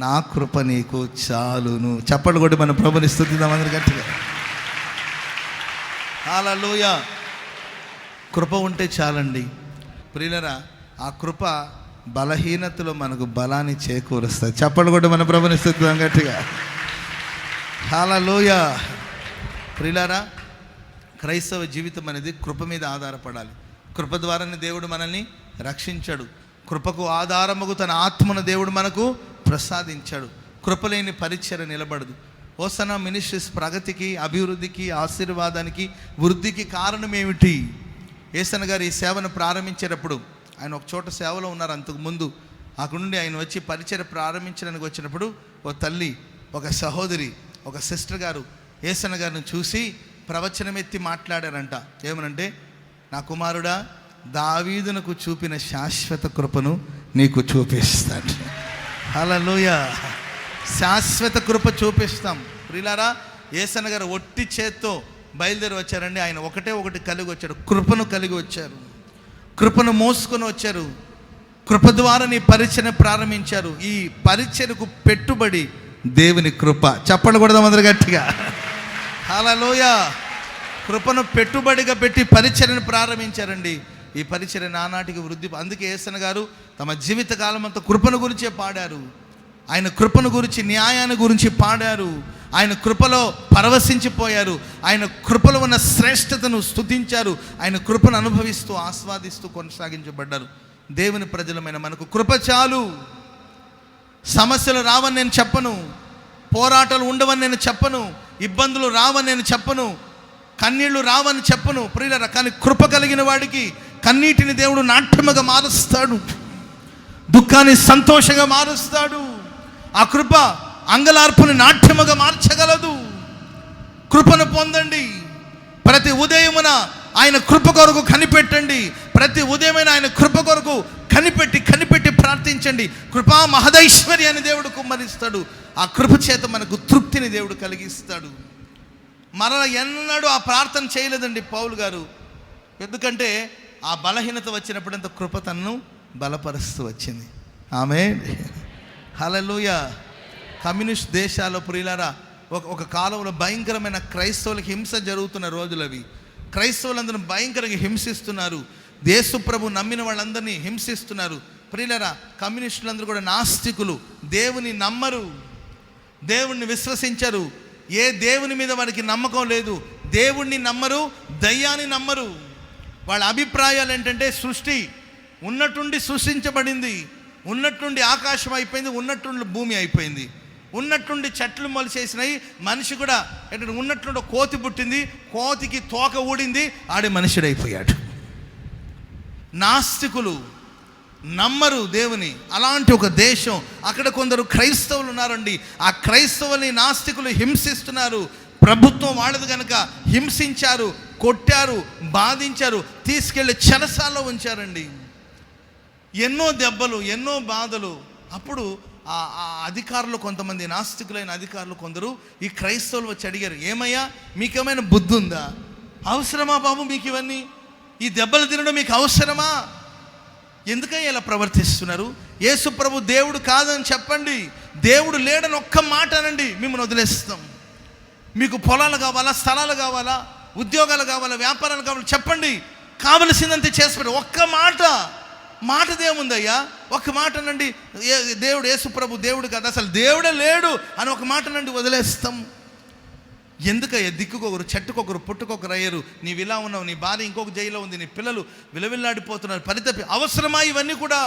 నా కృప నీకు చాలును. చప్పట్లు కొట్టి మన ప్రభుని స్తుతిద్దాం అందరి గట్టిగా. హల్లెలూయా. కృప ఉంటే చాలండి ప్రియులరా. ఆ కృప బలహీనతలో మనకు బలాన్ని చేకూరుస్తుంది. చప్పట్లు కొట్టి మన ప్రభుని స్తుతిద్దాం గట్టిగా. హల్లెలూయా. ప్రియులారా, క్రైస్తవ జీవితం అనేది కృప మీద ఆధారపడాలి. కృప ద్వారానే దేవుడు మనల్ని రక్షించాడు. కృపకు ఆధారముకు తన ఆత్మను దేవుడు మనకు ప్రసాదించాడు. కృపలేని పరిచర్య నిలబడదు. హోసన్నా మినిస్ట్రీస్ ప్రగతికి, అభివృద్ధికి, ఆశీర్వాదానికి, వృద్ధికి కారణం ఏమిటి? యేసన్న గారు ఈ సేవను ప్రారంభించేటప్పుడు ఆయన ఒక చోట సేవలో ఉన్నారు. అంతకుముందు అక్కడ నుండి ఆయన వచ్చి పరిచర్య ప్రారంభించడానికి వచ్చినప్పుడు ఒక తల్లి, ఒక సహోదరి, ఒక సిస్టర్ గారు యేసన్న గారిని చూసి ప్రవచనం ఎత్తి మాట్లాడారంట. ఏమనంటే, నా కుమారుడా దావీదునకు చూపిన శాశ్వత కృపను నీకు చూపిస్తాడు. హల్లెలూయా. శాశ్వత కృప చూపిస్తాం. ప్రియులారా, యేసన్న గారు ఒట్టి చేత్తో బయలుదేరి వచ్చారండి. ఆయన ఒకటి కలిగి వచ్చాడు, కృపను కలిగి వచ్చారు, కృపను మోసుకొని వచ్చారు. కృప ద్వారా నీ పరిచర్య ప్రారంభించారు. ఈ పరిచర్యకు పెట్టుబడి దేవుని కృప. చప్పట్లు కొడదాం అందరు గట్టిగా. హల్లెలూయా. కృపను పెట్టుబడిగా పెట్టి పరిచర్యను ప్రారంభించారండి. ఈ పరిచర్య నానాటికి వృద్ధి. అందుకే యేసన్న గారు తమ జీవితకాలం అంతా కృపను గురించే పాడారు. ఆయన కృపను గురించి, న్యాయాన్ని గురించి పాడారు. ఆయన కృపలో పరవశించిపోయారు. ఆయన కృపలో ఉన్న శ్రేష్టతను స్తుతించారు. ఆయన కృపను అనుభవిస్తూ, ఆస్వాదిస్తూ కొనసాగించబడ్డారు. దేవుని ప్రజలమైన మనకు కృప చాలు. సమస్యలు రావని నేను చెప్పను, పోరాటాలు ఉండవని నేను చెప్పను, ఇబ్బందులు రావని నేను చెప్పను, కన్నీళ్లు రావని చెప్పను ప్రియులారా. కానీ కృప కలిగిన వాడికి కన్నీటిని దేవుడు నాట్యముగా మారుస్తాడు, దుఃఖాన్ని సంతోషంగా మారుస్తాడు. ఆ కృప అంగలార్పుని నాట్యముగా మార్చగలదు. కృపను పొందండి. ప్రతి ఉదయమున ఆయన కృప కొరకు కనిపెట్టండి. ప్రతి ఉదయమైన ఆయన కృప కొరకు కనిపెట్టి ప్రార్థించండి. కృపా మహదైశ్వర్యాన్ని దేవుడు కుమ్మరిస్తాడు. ఆ కృప చేత మనకు తృప్తిని దేవుడు కలిగిస్తాడు. మరల ఎన్నడూ ఆ ప్రార్థన చేయలేదండి పౌలు గారు. ఎందుకంటే ఆ బలహీనత వచ్చినప్పుడంత కృప తనను బలపరుస్తూ వచ్చింది. ఆమేన్, హల్లెలూయా. కమ్యూనిస్ట్ దేశాల్లో ప్రియులారా, ఒక కాలంలో భయంకరమైన క్రైస్తవులకి హింస జరుగుతున్న రోజులు అవి. క్రైస్తవులందరూ భయంకరంగా హింసిస్తున్నారు. యేసు ప్రభు నమ్మిన వాళ్ళందరినీ హింసిస్తున్నారు. ప్రియులారా, కమ్యూనిస్టులందరూ కూడా నాస్తికులు, దేవుని నమ్మరు, దేవుణ్ణి విశ్వసించరు. ఏ దేవుని మీద వారికి నమ్మకం లేదు. దేవుణ్ణి నమ్మరు, దయ్యాన్ని నమ్మరు. వాళ్ళ అభిప్రాయాలు ఏంటంటే సృష్టి ఉన్నట్టుండి సృష్టించబడింది, ఉన్నట్టుండి ఆకాశం అయిపోయింది, ఉన్నట్టుండి భూమి అయిపోయింది, ఉన్నట్టుండి చెట్లు మొలిచేసినాయి, మనిషి కూడా ఏంటంటే ఉన్నట్టుండి కోతి పుట్టింది, కోతికి తోక ఊడింది, ఆడే మనుషుడైపోయాడు. నాస్తికులు నమ్మరు దేవుని. అలాంటి ఒక దేశం. అక్కడ కొందరు క్రైస్తవులు ఉన్నారండి. ఆ క్రైస్తవుల్ని నాస్తికులు హింసిస్తున్నారు. ప్రభుత్వం వాళ్ళది కనుక హింసించారు, కొట్టారు, బాధించారు, తీసుకెళ్ళి చెరసాల్లో ఉంచారండి. ఎన్నో దెబ్బలు, ఎన్నో బాధలు. అప్పుడు ఆ అధికారులు, కొంతమంది నాస్తికులైన అధికారులు కొందరు ఈ క్రైస్తవులు వచ్చి అడిగారు, ఏమయ్యా మీకేమైనా బుద్ధి ఉందా? అవసరమా బాబు మీకు ఇవన్నీ? ఈ దెబ్బలు తినడం మీకు అవసరమా? ఎందుకని ఇలా ప్రవర్తిస్తున్నారు? యేసు ప్రభు దేవుడు కాదని చెప్పండి. దేవుడు లేడని ఒక్క మాట అనండి, మిమ్మల్ని వదిలేస్తాం. మీకు పొలాలు కావాలా, స్థలాలు కావాలా, ఉద్యోగాలు కావాలా, వ్యాపారాలు కావాలా, చెప్పండి, కావలసిందంతే చేసి ఒక్క మాటదేముందయ్యా? ఒక్క మాట అనండి, దేవుడు యేసు ప్రభు దేవుడు కదా, అసలు దేవుడే లేడు అని ఒక మాట అనండి, వదిలేస్తాం. ఎందుకయ్యా దిక్కుకొకరు, చెట్టుకొకరు, పుట్టుకొకరు అయ్యారు. నీవు ఇలా ఉన్నావు, నీ భార్య ఇంకొక జైల్లో ఉంది, నీ పిల్లలు విలవిల్లాడిపోతున్నారు, పరితపి అవసరమా ఇవన్నీ కూడా?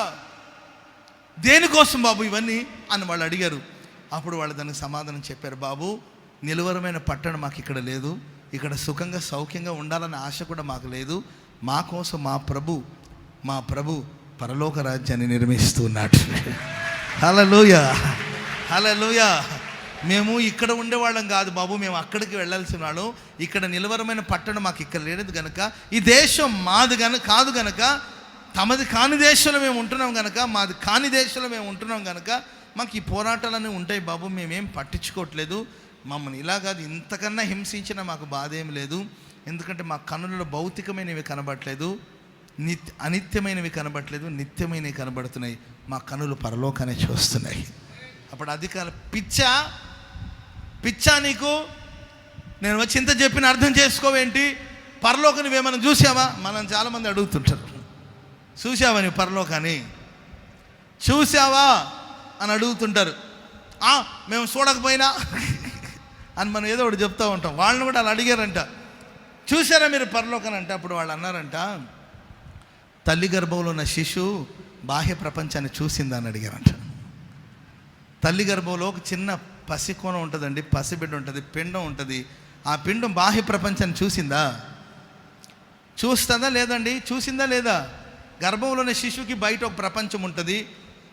దేనికోసం బాబు ఇవన్నీ అని వాళ్ళు అడిగారు. అప్పుడు వాళ్ళు దానికి సమాధానం చెప్పారు, బాబు నిలువరమైన పట్టణం మాకు ఇక్కడ లేదు, ఇక్కడ సుఖంగా సౌఖ్యంగా ఉండాలన్న ఆశ కూడా మాకు లేదు. మా కోసం మా ప్రభు పరలోక రాజ్యాన్ని నిర్మిస్తూ ఉన్నాడు. హల్లెలూయా, హల్లెలూయా. మేము ఇక్కడ ఉండేవాళ్ళం కాదు బాబు, మేము అక్కడికి వెళ్ళాల్సిన వాళ్ళం. ఇక్కడ నిలవరమైన పట్టణం మాకు ఇక్కడ లేనిది కనుక, ఈ దేశం మాది కాదు కనుక, తమది కాని దేశంలో మేము ఉంటున్నాం కనుక, మాది కాని దేశంలో మేము ఉంటున్నాం కనుక మాకు ఈ పోరాటాలన్నీ ఉంటాయి బాబు, మేమేం పట్టించుకోవట్లేదు. మమ్మల్ని ఇలా కాదు, ఇంతకన్నా హింసించినా మాకు బాధ ఏం లేదు. ఎందుకంటే మా కన్నులలో భౌతికమైనవి కనబడట్లేదు, అనిత్యమైనవి కనబడట్లేదు, నిత్యమైనవి కనబడుతున్నాయి. మా కన్నులు పరలోకాన్ని చూస్తున్నాయి. అప్పుడు అధికారులు, పిచ్చా నీకు, నేను వచ్చి ఇంత చెప్పిన అర్థం చేసుకోవేంటి? పరలోకాన్ని నువ్వేమైనా చూసావా? మనం చాలామంది అడుగుతుంటారు, చూసావా నీ పరలోకాన్ని చూసావా అని అడుగుతుంటారు. మేము చూడకపోయినా అని మనం ఏదో ఒకటి చెప్తూ ఉంటాం. వాళ్ళని కూడా అలా అడిగారంట, చూసారా మీరు పరలోకాన్ని అంటే, అప్పుడు వాళ్ళు అన్నారంట, తల్లి గర్భంలో ఉన్న శిశువు బాహ్య ప్రపంచాన్ని చూసిందా అని అడిగారంట. తల్లి గర్భంలో ఒక చిన్న పసికోణం ఉంటుందండి, పసిబిడ్డ ఉంటుంది, పిండం ఉంటుంది. ఆ పిండం బాహ్య ప్రపంచాన్ని చూస్తుందా లేదండి? చూసిందా లేదా? గర్భంలోని శిశువుకి బయట ఒక ప్రపంచం ఉంటుంది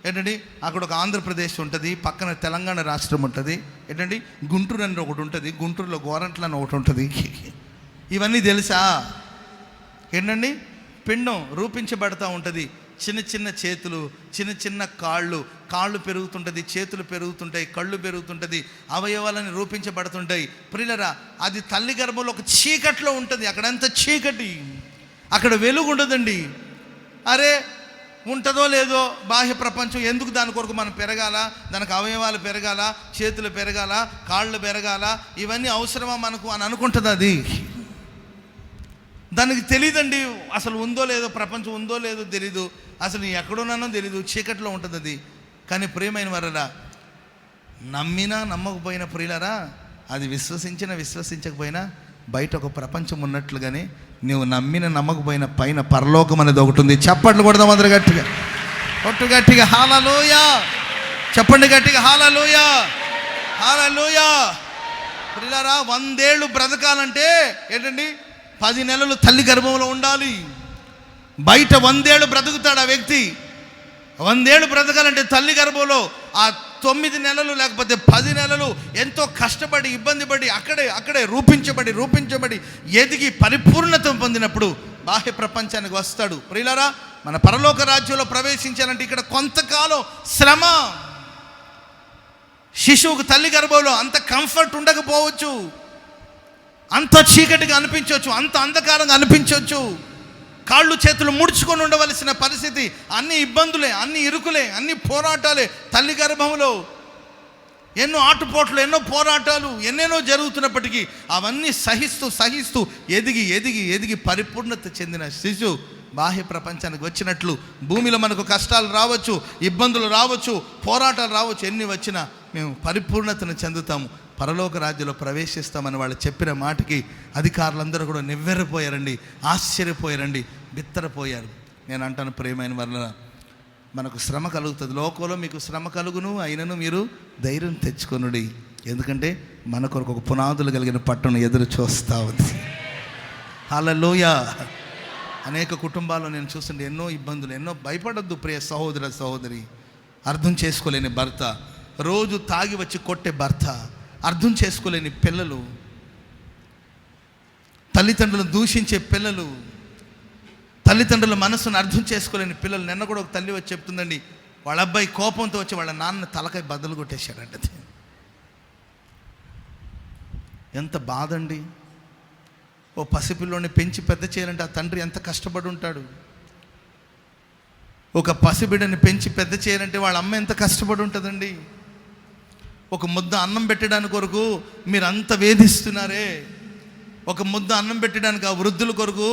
ఏంటండి, అక్కడ ఒక ఆంధ్రప్రదేశ్ ఉంటుంది, పక్కన తెలంగాణ రాష్ట్రం ఉంటుంది ఏంటండి, గుంటూరు అని ఒకటి ఉంటుంది, గుంటూరులో గోరంట్ల అని ఒకటి ఉంటుంది. ఇవన్నీ తెలుసా ఏంటండి? పిండం రూపించబడతా ఉంటుంది. చిన్న చిన్న చేతులు, చిన్న చిన్న కాళ్ళు పెరుగుతుంటుంది, చేతులు పెరుగుతుంటాయి, కళ్ళు పెరుగుతుంటుంది, అవయవాలని రూపించబడుతుంటాయి. ప్రియులరా, అది తల్లి గర్భంలో ఒక చీకట్లో ఉంటుంది. అక్కడంతా చీకటి, అక్కడ వెలుగు ఉండదండి. అరే ఉంటుందో లేదో బాహ్య ప్రపంచం, ఎందుకు దాని కొరకు మనం పెరగాల? దానికి అవయవాలు పెరగాల, చేతులు పెరగాల, కాళ్ళు పెరగాల, ఇవన్నీ అవసరమా మనకు అని అనుకుంటుంది. అది దానికి తెలియదండి, అసలు ఉందో లేదో, ప్రపంచం ఉందో లేదో తెలీదు, అసలు ఎక్కడున్నానో తెలీదు, చీకట్లో ఉంటుంది అది. కానీ ప్రియమైన వారరా, నమ్మినా నమ్మకపోయినా ప్రియులరా, అది విశ్వసించకపోయినా బయట ఒక ప్రపంచం ఉన్నట్లుగానే నువ్వు నమ్మిన నమ్మకపోయిన పైన పరలోకం అనేది ఒకటి ఉంది. చప్పట్లు కొడదాం అందరు గట్టిగా, గట్టిగా హల్లెలూయా చెప్పండి, గట్టిగా హల్లెలూయా, హల్లెలూయా. ప్రియులరా, 100 ఏళ్ళు బ్రతకాలంటే ఏంటండి, 10 నెలలు తల్లి గర్భంలో ఉండాలి. బయట 100 ఏళ్ళు బ్రతుకుతాడు ఆ వ్యక్తి. 100 ఏళ్ళు బ్రతకాలంటే తల్లి గర్భంలో ఆ 9 నెలలు లేకపోతే 10 నెలలు ఎంతో కష్టపడి ఇబ్బంది పడి అక్కడే రూపించబడి ఎదిగి పరిపూర్ణత పొందినప్పుడు బాహ్య ప్రపంచానికి వస్తాడు. ప్రియులారా, మన పరలోక రాజ్యంలో ప్రవేశించాలంటే ఇక్కడ కొంతకాలం శ్రమ. శిశువుకు తల్లి గర్భంలో అంత కంఫర్ట్ ఉండకపోవచ్చు, అంత చీకటిగా అనిపించవచ్చు, అంత అంధకారంగా అనిపించవచ్చు, కాళ్ళు చేతులు ముడుచుకొని ఉండవలసిన పరిస్థితి, అన్ని ఇబ్బందులే, అన్ని ఇరుకులే, అన్ని పోరాటాలే. తల్లి గర్భంలో ఎన్నో ఆటుపోట్లు, ఎన్నో పోరాటాలు, ఎన్నెన్నో జరుగుతున్నప్పటికీ అవన్నీ సహిస్తూ ఎదిగి పరిపూర్ణత చెందిన శిశువు బాహ్య ప్రపంచానికి వచ్చినట్లు భూమిలో మనకు కష్టాలు రావచ్చు, ఇబ్బందులు రావచ్చు, పోరాటాలు రావచ్చు, ఎన్ని వచ్చినా మేము పరిపూర్ణతను చెందుతాము, పరలోక రాజ్యంలో ప్రవేశిస్తామని వాళ్ళు చెప్పిన మాటకి అధికారులందరూ కూడా నివ్వెరపోయారండి, ఆశ్చర్యపోయారండి, బిత్తరపోయారు. నేను అంటాను, ప్రియమైన వల్ల మనకు శ్రమ కలుగుతుంది, లోకంలో మీకు శ్రమ కలుగును, అయినను మీరు ధైర్యం తెచ్చుకొనుడి, ఎందుకంటే మన కొరకు ఒక పునాదులు కలిగిన పట్టణం ఎదురు చూస్తూ ఉంది. హల్లెలూయా. అనేక కుటుంబాల్లో నేను చూస్తుంటే ఎన్నో ఇబ్బందులు, ఎన్నో భయపడద్దు ప్రియ సహోదరి. అర్థం చేసుకోలేని భర్త, రోజు తాగి వచ్చి కొట్టే భర్త, అర్థం చేసుకోలేని పిల్లలు, తల్లిదండ్రులను దూషించే పిల్లలు, తల్లిదండ్రుల మనసును అర్థం చేసుకోలేని పిల్లలు. నిన్న కూడా ఒక తల్లి వచ్చి చెప్తుందండి, వాళ్ళ అబ్బాయి కోపంతో వచ్చి వాళ్ళ నాన్న తలకాయ బద్దలు కొట్టేశాడంటది. ఎంత బాధ అండి. ఓ పసిపిల్లోని పెంచి పెద్ద చేయాలంటే ఆ తండ్రి ఎంత కష్టపడి ఉంటాడు. ఒక పసిబిడ్డని పెంచి పెద్ద చేయాలంటే వాళ్ళ అమ్మ ఎంత కష్టపడి ఉంటుందండి. ఒక ముద్ద అన్నం పెట్టడానికి కొరకు మీరు అంత వేధిస్తున్నారే, ఒక ముద్ద అన్నం పెట్టడానికి ఆ వృద్ధుల కొరకు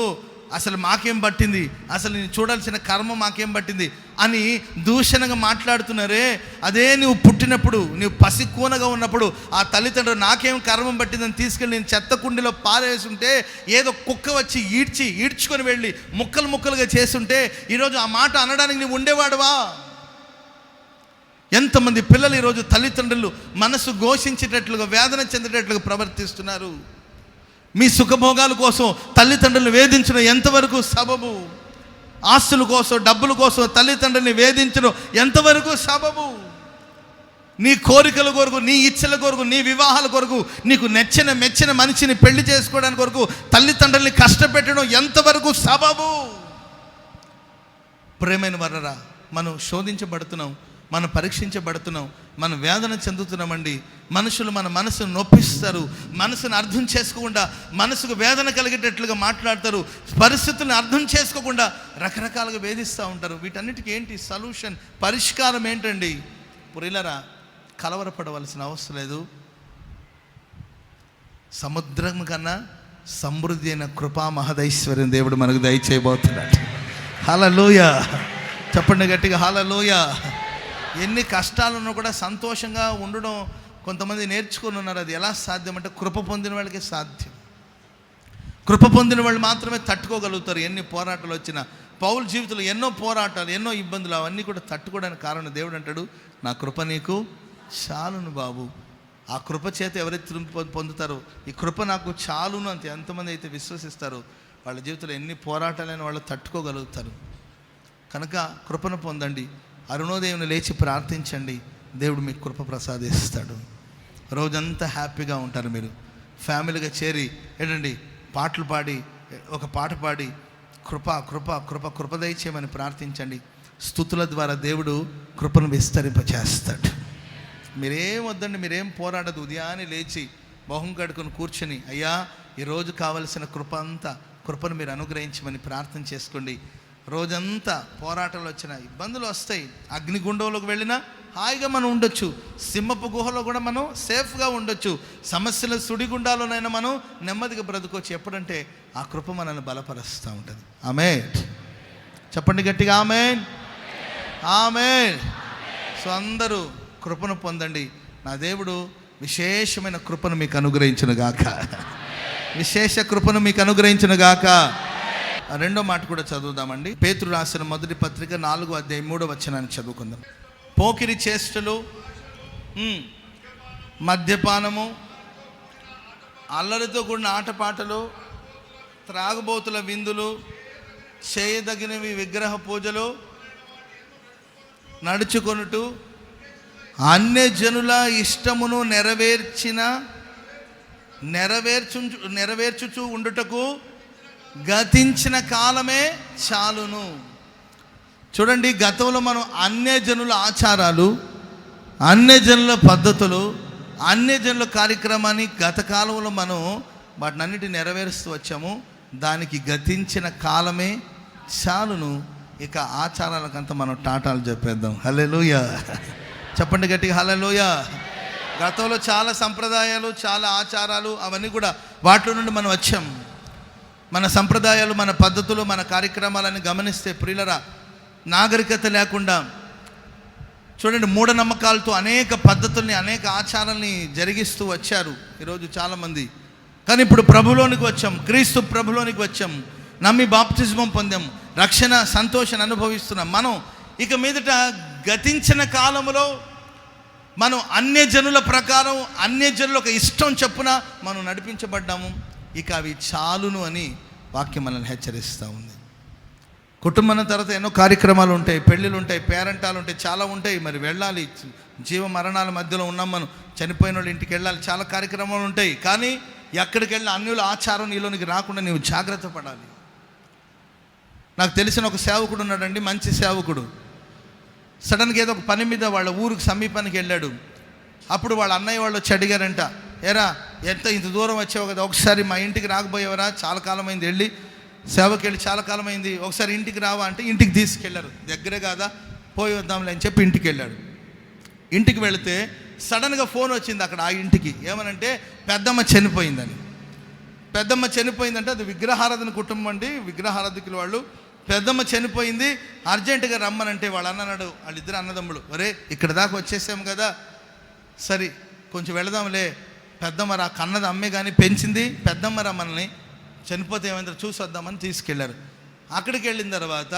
అసలు మాకేం పట్టింది, అసలు నేను చూడాల్సిన కర్మ మాకేం పట్టింది అని దూషణగా మాట్లాడుతున్నారే. అదే నువ్వు పుట్టినప్పుడు, నువ్వు పసికూనగా ఉన్నప్పుడు ఆ తల్లిదండ్రులు నాకేం కర్మం పట్టిందని తీసుకెళ్ళి నేను చెత్త కుండీలో పారేస్తుంటే, ఏదో కుక్క వచ్చి ఈడ్చుకొని వెళ్ళి ముక్కలుగా చేస్తుంటే ఈరోజు ఆ మాట అనడానికి నువ్వు ఉండేవాడువా? ఎంతమంది పిల్లలు ఈరోజు తల్లిదండ్రులు మనసు ఘోషించేటట్లుగా, వేదన చెందేటట్లుగా ప్రవర్తిస్తున్నారు. మీ సుఖభోగాల కోసం తల్లిదండ్రులను వేధించడం ఎంతవరకు సబబు? ఆస్తుల కోసం, డబ్బుల కోసం తల్లిదండ్రుల్ని వేధించడం ఎంతవరకు సబబు? నీ కోరికల కొరకు, నీ ఇచ్చల కొరకు, నీ వివాహాల కొరకు, నీకు మెచ్చిన మనిషిని పెళ్లి చేసుకోవడానికి కొరకు తల్లిదండ్రుల్ని కష్టపెట్టడం ఎంతవరకు సబబు? ప్రేమైన వర్రరా, మనం శోధించబడుతున్నాం, మనం పరీక్షించబడుతున్నాం, మనం వేదన చెందుతున్నామండి. మనుషులు మన మనసును నొప్పిస్తారు, మనసును అర్థం చేసుకోకుండా మనసుకు వేదన కలిగేటట్లుగా మాట్లాడతారు, పరిస్థితులను అర్థం చేసుకోకుండా రకరకాలుగా వేధిస్తూ ఉంటారు. వీటన్నిటికీ ఏంటి సొల్యూషన్, పరిష్కారం ఏంటండి? పురిలరా, కలవరపడవలసిన అవసరం లేదు. సముద్రం కన్నా సమృద్ధి అయిన కృపా మహదైశ్వర్యం దేవుడు మనకు దయచేయబోతున్నాడు. హల్లెలూయా. చెప్పండి గట్టిగా, హల్లెలూయా. ఎన్ని కష్టాలున్నా కూడా సంతోషంగా ఉండడం కొంతమంది నేర్చుకొని ఉన్నారు. అది ఎలా సాధ్యం అంటే కృప పొందిన వాళ్ళకే సాధ్యం. కృప పొందిన వాళ్ళు మాత్రమే తట్టుకోగలుగుతారు. ఎన్ని పోరాటాలు వచ్చినా, పౌలు జీవితంలో ఎన్నో పోరాటాలు, ఎన్నో ఇబ్బందులు, అవన్నీ కూడా తట్టుకోవడానికి కారణం దేవుడు అంటాడు, నా కృప నీకు చాలును బాబు. ఆ కృప చేత ఎవరైతే పొందుతారో, ఈ కృప నాకు చాలును అంతే ఎంతమంది అయితే విశ్వసిస్తారో వాళ్ళ జీవితంలో ఎన్ని పోరాటాలైన వాళ్ళు తట్టుకోగలుగుతారు. కనుక కృపను పొందండి. అరుణోదయం లేచి ప్రార్థించండి, దేవుడు మీకు కృప ప్రసాదిస్తాడు. రోజంతా హ్యాపీగా ఉంటారు. మీరు ఫ్యామిలీగా చేరి ఏంటండి పాటలు పాడి, ఒక పాట పాడి కృప కృప కృప కృప దయచేయమని ప్రార్థించండి. స్తుతుల ద్వారా దేవుడు కృపను విస్తరింపచేస్తాడు. మీరేం వద్దండి, మీరేం పోరాడదు. ఉదయాన్నే లేచి మొహం కడుకొని కూర్చొని, అయ్యా ఈరోజు కావలసిన కృపను మీరు అనుగ్రహించమని ప్రార్థన చేసుకోండి. రోజంతా పోరాటాలు వచ్చినా, ఇబ్బందులు వస్తాయి. అగ్నిగుండంలోకి వెళ్ళినా హాయిగా మనం ఉండొచ్చు, సింహపు గుహలో కూడా మనం సేఫ్గా ఉండొచ్చు, సమస్యల సుడిగుండాలోనైనా మనం నెమ్మదిగా బ్రతకొచ్చు. ఎప్పుడంటే ఆ కృప మనల్ని బలపరుస్తూ ఉంటుంది. ఆమేన్. చెప్పండి గట్టిగా, ఆమేన్, ఆమేన్. సో అందరూ కృపను పొందండి. నా దేవుడు విశేషమైన కృపను మీకు అనుగ్రహించును గాక, విశేష కృపను మీకు అనుగ్రహించును గాక. రెండో మాట కూడా చదువుదామండి. పేతురు రాసిన మొదటి పత్రిక 4వ అధ్యాయం 3వ వచనాన్ని చదువుకుందాం. పోకిరి చేష్టలు, మద్యపానము, అల్లరితో కూడిన ఆటపాటలు, త్రాగుబోతుల విందులు, చేయదగినవి విగ్రహ పూజలు, నడుచుకొనుట, అన్యజనుల ఇష్టమును నెరవేర్చుచు ఉండుటకు గతించిన కాలమే చాలును. చూడండి, గతంలో మనం అన్యజనుల ఆచారాలు, అన్యజనుల పద్ధతులు, అన్యజనుల కార్యక్రమాన్ని గత కాలంలో మనం వాటిని అన్నిటిని నెరవేరుస్తూ వచ్చాము. దానికి గతించిన కాలమే చాలును. ఇక ఆచారాలకంతా మనం టాటాలు చెప్పేద్దాం. హల్లెలూయా చెప్పండి గట్టిగా, హల్లెలూయా. గతంలో చాలా సంప్రదాయాలు, చాలా ఆచారాలు, అవన్నీ కూడా వాటిలో నుండి మనం వచ్చాం. మన సంప్రదాయాలు, మన పద్ధతులు, మన కార్యక్రమాలని గమనిస్తే ప్రియులరా, నాగరికత లేకుండా చూడండి, మూఢనమ్మకాలతో అనేక పద్ధతుల్ని, అనేక ఆచారాల్ని జరిగిస్తూ వచ్చారు ఈరోజు చాలామంది. కానీ ఇప్పుడు ప్రభులోనికి వచ్చాం, క్రీస్తు ప్రభులోనికి వచ్చాం, నమ్మి బాప్తిజమం పొందాం, రక్షణ సంతోషాన్ని అనుభవిస్తున్నాం. మనం ఇక మీదట గతించిన కాలంలో మనం అన్యజనుల ప్రకారం, అన్యజనుల ఒక ఇష్టం చొప్పున మనం నడిపించబడ్డాము. ఇక అవి చాలును అని వాక్యం మనల్ని హెచ్చరిస్తూ ఉంది. కుటుంబం తర్వాత ఎన్నో కార్యక్రమాలు ఉంటాయి, పెళ్ళిళ్ళు ఉంటాయి, పేరంటాలు ఉంటాయి, చాలా ఉంటాయి. మరి వెళ్ళాలి, జీవ మరణాల మధ్యలో ఉన్నాం మనం. చనిపోయిన వాళ్ళ ఇంటికి వెళ్ళాలి, చాలా కార్యక్రమాలు ఉంటాయి. కానీ ఎక్కడికి వెళ్ళిన అన్యుల ఆచారం నీలోనికి రాకుండా నీవు జాగ్రత్త పడాలి. నాకు తెలిసిన ఒక సేవకుడు ఉన్నాడండి, మంచి సేవకుడు. సడన్గా ఏదో ఒక పని మీద వాళ్ళ ఊరికి సమీపానికి వెళ్ళాడు. అప్పుడు వాళ్ళ అన్నయ్య వాళ్ళు వచ్చి అడిగారంట, ఏరా ఇంత దూరం వచ్చావు కదా, ఒకసారి మా ఇంటికి రాకపోయేవరా, చాలా కాలం అయింది వెళ్ళి, సేవకి వెళ్ళి చాలా కాలం అయింది, ఒకసారి ఇంటికి రావా అంటే ఇంటికి తీసుకెళ్లారు. దగ్గరే కాదా, పోయి వద్దాంలే అని చెప్పి ఇంటికి వెళ్ళాడు. ఇంటికి వెళితే సడన్గా ఫోన్ వచ్చింది అక్కడ ఆ ఇంటికి. ఏమనంటే పెద్దమ్మ చనిపోయిందని. పెద్దమ్మ చనిపోయిందంటే అది విగ్రహారాధన కుటుంబం అండి, విగ్రహారాధకులు వాళ్ళు. పెద్దమ్మ చనిపోయింది, అర్జెంటుగా రమ్మనంటే వాళ్ళ అన్నాడు, వాళ్ళిద్దరు అన్నదమ్ములు, ఒరే ఇక్కడ దాకా వచ్చేసాము కదా, సరే కొంచెం వెళదాంలే, పెద్దమ్మ రా, కన్నది అమ్మే కానీ పెంచింది పెద్దమ్మ రా, మనల్ని చనిపోతే ఏమైందో చూసి వద్దామని తీసుకెళ్లారు. అక్కడికి వెళ్ళిన తర్వాత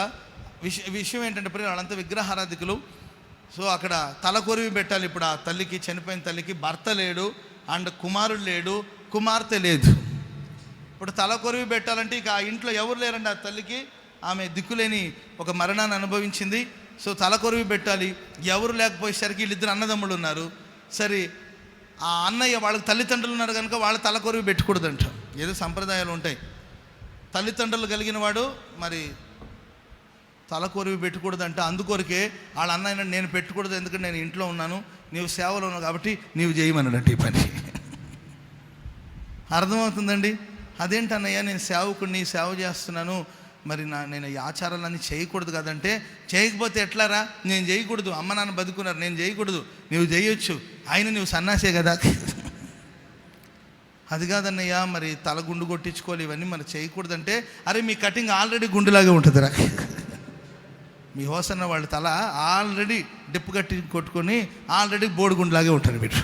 విషయం ఏంటంటే వాళ్ళంతా విగ్రహారాధికులు. సో అక్కడ తలకొరివి పెట్టాలి. ఇప్పుడు ఆ తల్లికి, చనిపోయిన తల్లికి భర్త లేడు, అండ్ కుమారుడు లేడు, కుమార్తె లేదు. ఇప్పుడు తలకొరివి పెట్టాలంటే ఇక ఆ ఇంట్లో ఎవరు లేరండి. ఆ తల్లికి, ఆమె దిక్కులేని ఒక మరణాన్ని అనుభవించింది. సో తలకొరివి పెట్టాలి, ఎవరు లేకపోయేసరికి వీళ్ళిద్దరు అన్నదమ్ములు ఉన్నారు. సరే ఆ అన్నయ్య వాళ్ళకి తల్లిదండ్రులు ఉన్నారు కనుక వాళ్ళ తలకొరివి పెట్టకూడదంట, ఏదో సంప్రదాయాలు ఉంటాయి. తల్లిదండ్రులు కలిగిన వాడు మరి తలకొరివి పెట్టకూడదంట. అందుకొరకే వాళ్ళ అన్నయ్య, నేను పెట్టకూడదు, ఎందుకంటే నేను ఇంట్లో ఉన్నాను, నీవు సేవలో ఉన్నావు కాబట్టి నీవు చేయమన్నాడంట ఈ పని. అర్థమవుతుందండి? అదేంటి అన్నయ్య, నేను సేవకుడిని, సేవ చేస్తున్నాను, మరి నేను ఈ ఆచారాలన్నీ చేయకూడదు కదంటే, చేయకపోతే ఎట్లారా, నేను చేయకూడదు, అమ్మ నాన్న బతుకున్నారు, నేను చేయకూడదు, నువ్వు చేయొచ్చు, ఆయన నువ్వు సన్నాసే కదా. అది కాదన్నయ్య, మరి తల గుండు కొట్టించుకోవాలి, ఇవన్నీ మరి చేయకూడదంటే, అరే మీ కటింగ్ ఆల్రెడీ గుండులాగే ఉంటుందిరా. మీ హోసన్న వాళ్ళ తల ఆల్రెడీ డిప్పు కొట్టుకొని ఆల్రెడీ బోడిగుండులాగే ఉంటారు. మీరు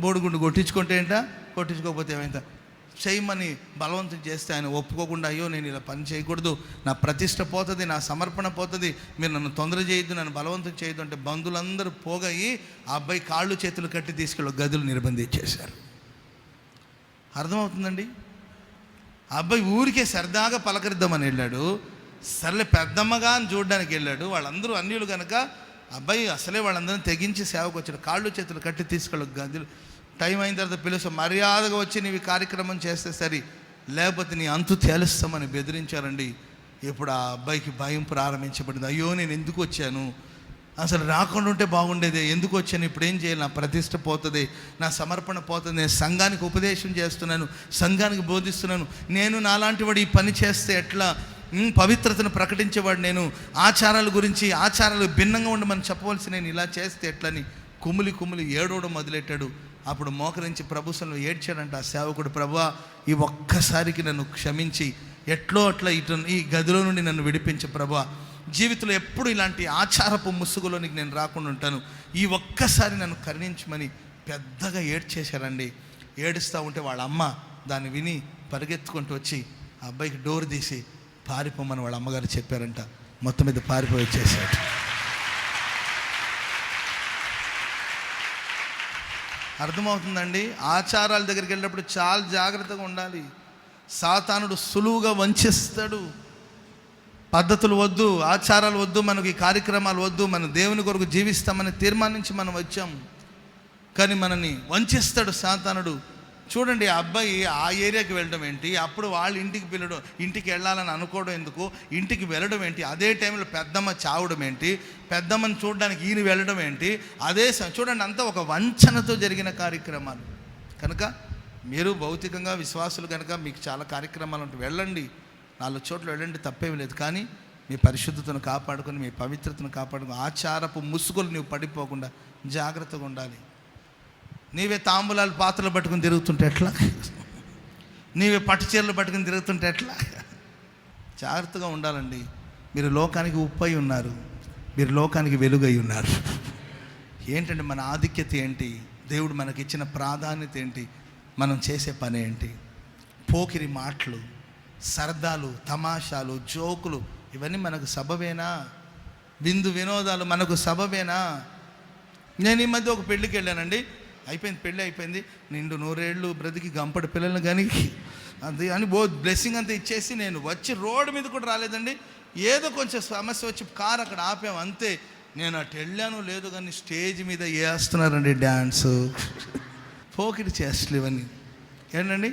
బోడిగుండు కొట్టించుకుంటే ఏంటా, కొట్టించుకోకపోతే ఏమైందా, చేయమని బలవంతం చేస్తే ఆయన ఒప్పుకోకుండా, అయ్యో నేను ఇలా పని చేయకూడదు, నా ప్రతిష్ట పోతుంది, నా సమర్పణ పోతుంది, మీరు నన్ను తొందర చేయొద్దు, నన్ను బలవంతం చేయొద్దు అంటే బంధువులందరూ పోగయి ఆ అబ్బాయి కాళ్ళు చేతులు కట్టి తీసుకెళ్ళి గదులు నిర్బంధించేశారు. అర్థమవుతుందండి? ఆ అబ్బాయి ఊరికే సరదాగా పలకరిద్దామని వెళ్ళాడు. సర్లే పెద్దమ్మగా అని చూడడానికి వెళ్ళాడు. వాళ్ళందరూ అన్యులు కనుక అబ్బాయి అసలే వాళ్ళందరినీ తెగించి సేవకు వచ్చాడు. కాళ్ళు చేతులు కట్టి తీసుకెళ్ళి గదులు. టైం అయిన తర్వాత పిలుసు, మర్యాదగా వచ్చి నీవి కార్యక్రమం చేస్తే సరి, లేకపోతే నీ అంతు తేలుస్తామని బెదిరించారండి. ఇప్పుడు ఆ అబ్బాయికి భయం ప్రారంభించబడింది. అయ్యో నేను ఎందుకు వచ్చాను, అసలు రాకుండా ఉంటే బాగుండేది, ఎందుకు వచ్చాను, ఇప్పుడు ఏం చేయాలి, నా ప్రతిష్ట పోతుంది, నా సమర్పణ పోతుంది, నేను సంఘానికి ఉపదేశం చేస్తున్నాను, సంఘానికి బోధిస్తున్నాను, నేను నాలాంటి వాడు ఈ పని చేస్తే ఎట్లా, పవిత్రతను ప్రకటించేవాడు నేను, ఆచారాల గురించి, ఆచారాలు భిన్నంగా ఉండమని చెప్పవలసి నేను ఇలా చేస్తే ఎట్లని కుమిలి కుమిలి ఏడవడం మొదలెట్టాడు. అప్పుడు మోకరించి ప్రభుత్వంలో ఏడ్చాడంట ఆ సేవకుడు, ప్రభువా ఈ ఒక్కసారికి నన్ను క్షమించి ఎట్లో అట్లా ఈ గదిలో నుండి నన్ను విడిపించు ప్రభువా, జీవితంలో ఎప్పుడు ఇలాంటి ఆచారపు ముసుగులోనికి నేను రాకుండా ఉంటాను, ఈ ఒక్కసారి నన్ను కరుణించమని పెద్దగా ఏడ్చేశారండి. ఏడుస్తూ ఉంటే వాళ్ళ అమ్మ దాన్ని విని పరిగెత్తుకుంటూ వచ్చి ఆ అబ్బాయికి డోర్ తీసి పారిపోమని వాళ్ళ అమ్మగారు చెప్పారంట. మొత్తం మీద పారిపోయి వచ్చేసాడు. అర్థమవుతుందండి? ఆచారాల దగ్గరికి వెళ్ళినప్పుడు చాలా జాగ్రత్తగా ఉండాలి. సాతానుడు సులువుగా వంచిస్తాడు. పద్ధతులు వద్దు, ఆచారాలు వద్దు, మనకు ఈ కార్యక్రమాలు వద్దు, మన దేవుని కొరకు జీవిస్తామని తీర్మానించి మనం వచ్చాం. కానీ మనని వంచిస్తాడు సాతానుడు. చూడండి, ఆ అబ్బాయి ఆ ఏరియాకి వెళ్ళడం ఏంటి, అప్పుడు వాళ్ళ ఇంటికి పిలవడం, ఇంటికి వెళ్ళాలని అనుకోవడం ఎందుకు, ఇంటికి వెళ్ళడం ఏంటి, అదే టైంలో పెద్దమ్మ చావడం ఏంటి, పెద్దమ్మని చూడడానికి ఈయన వెళ్ళడం ఏంటి, అదే చూడండి, అంతా ఒక వంచనతో జరిగిన కార్యక్రమాలు. కనుక మీరు భౌతికంగా విశ్వాసులు కనుక మీకు చాలా కార్యక్రమాలు ఉంటాయి, వెళ్ళండి, 4 చోట్ల వెళ్ళండి, తప్పేమి లేదు. కానీ మీ పరిశుద్ధతను కాపాడుకొని, మీ పవిత్రతను కాపాడుకొని, ఆచారపు ముసుగులు నీవు పడిపోకుండా జాగ్రత్తగా ఉండాలి. నీవే తాంబూలాలు పాత్రలు పట్టుకుని తిరుగుతుంటే ఎట్లా, నీవే పట్టు చీరలు పట్టుకుని తిరుగుతుంటే ఎట్లా? జాగ్రత్తగా ఉండాలండి. మీరు లోకానికి ఉప్పై ఉన్నారు, మీరు లోకానికి వెలుగై ఉన్నారు. ఏంటంటే మన ఆధిక్యత ఏంటి, దేవుడు మనకిచ్చిన ప్రాధాన్యత ఏంటి, మనం చేసే పని ఏంటి? పోకిరి మాటలు, సరదాలు, తమాషాలు, జోకులు ఇవన్నీ మనకు సబబేనా? విందు వినోదాలు మనకు సబబేనా? నేను ఈ మధ్య ఒక పెళ్ళికి వెళ్ళానండి, అయిపోయింది, పెళ్ళి అయిపోయింది, నిండు 100 ఏళ్ళు బ్రతికి గంపడి పిల్లలు కానీ అది అని బ్లెస్సింగ్ అంతా ఇచ్చేసి నేను వచ్చి రోడ్డు మీద కూడా రాలేదండి. ఏదో కొంచెం సమస్య వచ్చి కారు అక్కడ ఆపాము అంతే. నేను అటు వెళ్ళాను లేదు కానీ స్టేజ్ మీద వేస్తున్నారండి డ్యాన్సు, పోకిరి చేష్టలు ఇవన్నీ. ఏంటండి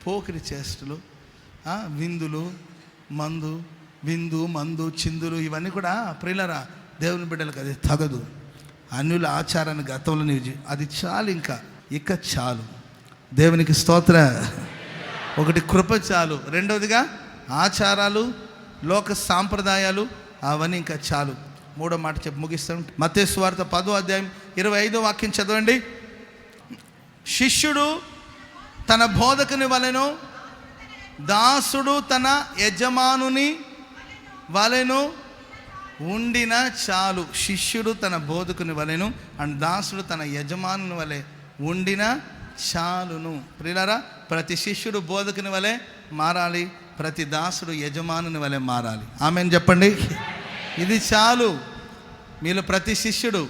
పోకిరి చేష్టలు, విందులు, విందు మందు చిందులు ఇవన్నీ కూడా ప్రియులరా దేవుని బిడ్డలకు అది తగదు. అన్యుల ఆచారాన్ని గతంలో అది చాలు, ఇక చాలు. దేవునికి స్తోత్ర. ఒకటి కృప చాలు, రెండవదిగా ఆచారాలు, లోక సాంప్రదాయాలు అవన్నీ ఇంకా చాలు. 3వ మాట చెప్పి ముగిస్తాం. మత్తయి సువార్త 10వ అధ్యాయం 25వ వాక్యం చదవండి. శిష్యుడు తన బోధకుని వలెను, దాసుడు తన యజమానుని వలెను ఉండిన చాలు. శిష్యుడు తన బోధకుని వలెను అండ్ దాసుడు తన యజమానుని వలె ఉండిన చాలును. ప్రియులారా, ప్రతి శిష్యుడు బోధకుని వలె మారాలి, ప్రతి దాసుడు యజమానుని వలె మారాలి. ఆమెన్ చెప్పండి. ఇది చాలు. మీలో ప్రతి శిష్యుడు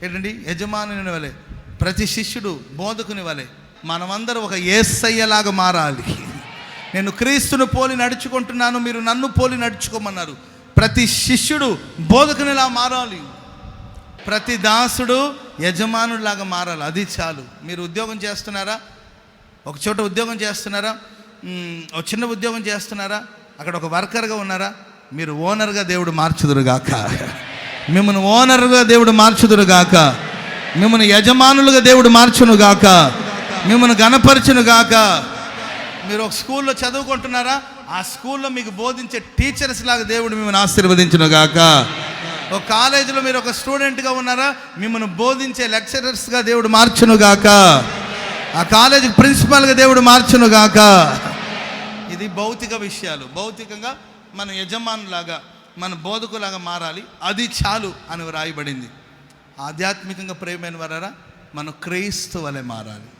ఏంటండి యజమానుని వలె, ప్రతి శిష్యుడు బోధకుని వలె. మనమందరం ఒక యేసయ్యలాగా మారాలి. నేను క్రీస్తును పోలి నడుచుకుంటున్నాను, మీరు నన్ను పోలి నడుచుకోమన్నారు. ప్రతి శిష్యుడు బోధకునిలా మారాలి, ప్రతి దాసుడు యజమానులాగా మారాలి. అది చాలు. మీరు ఉద్యోగం చేస్తున్నారా, ఒక చోట ఉద్యోగం చేస్తున్నారా, ఒక చిన్న ఉద్యోగం చేస్తున్నారా, అక్కడ ఒక వర్కర్గా ఉన్నారా, మీరు ఓనర్గా దేవుడు మార్చుదురుగాక. మిమ్మల్ని ఓనర్గా దేవుడు మార్చుదురుగాక. మిమ్మల్ని యజమానులుగా దేవుడు మార్చునుగాక. మిమ్మల్ని గణపరచునుగాక. మీరు ఒక స్కూల్లో చదువుకుంటున్నారా, ఆ స్కూల్లో మీకు బోధించే టీచర్స్ లాగా దేవుడు మిమ్మల్ని ఆశీర్వదించునుగాక. ఒక కాలేజీలో మీరు ఒక స్టూడెంట్గా ఉన్నారా, మిమ్మల్ని బోధించే లెక్చరర్స్గా దేవుడు మార్చునుగాక. ఆ కాలేజీకి ప్రిన్సిపాల్గా దేవుడు మార్చునుగాక. ఇది భౌతిక విషయాలు. భౌతికంగా మన యజమానులాగా, మన బోధకులాగా మారాలి, అది చాలు అని వ్రాయబడింది. ఆధ్యాత్మికంగా ప్రేమైన వారారా, మనం క్రీస్తు వలె మారాలి.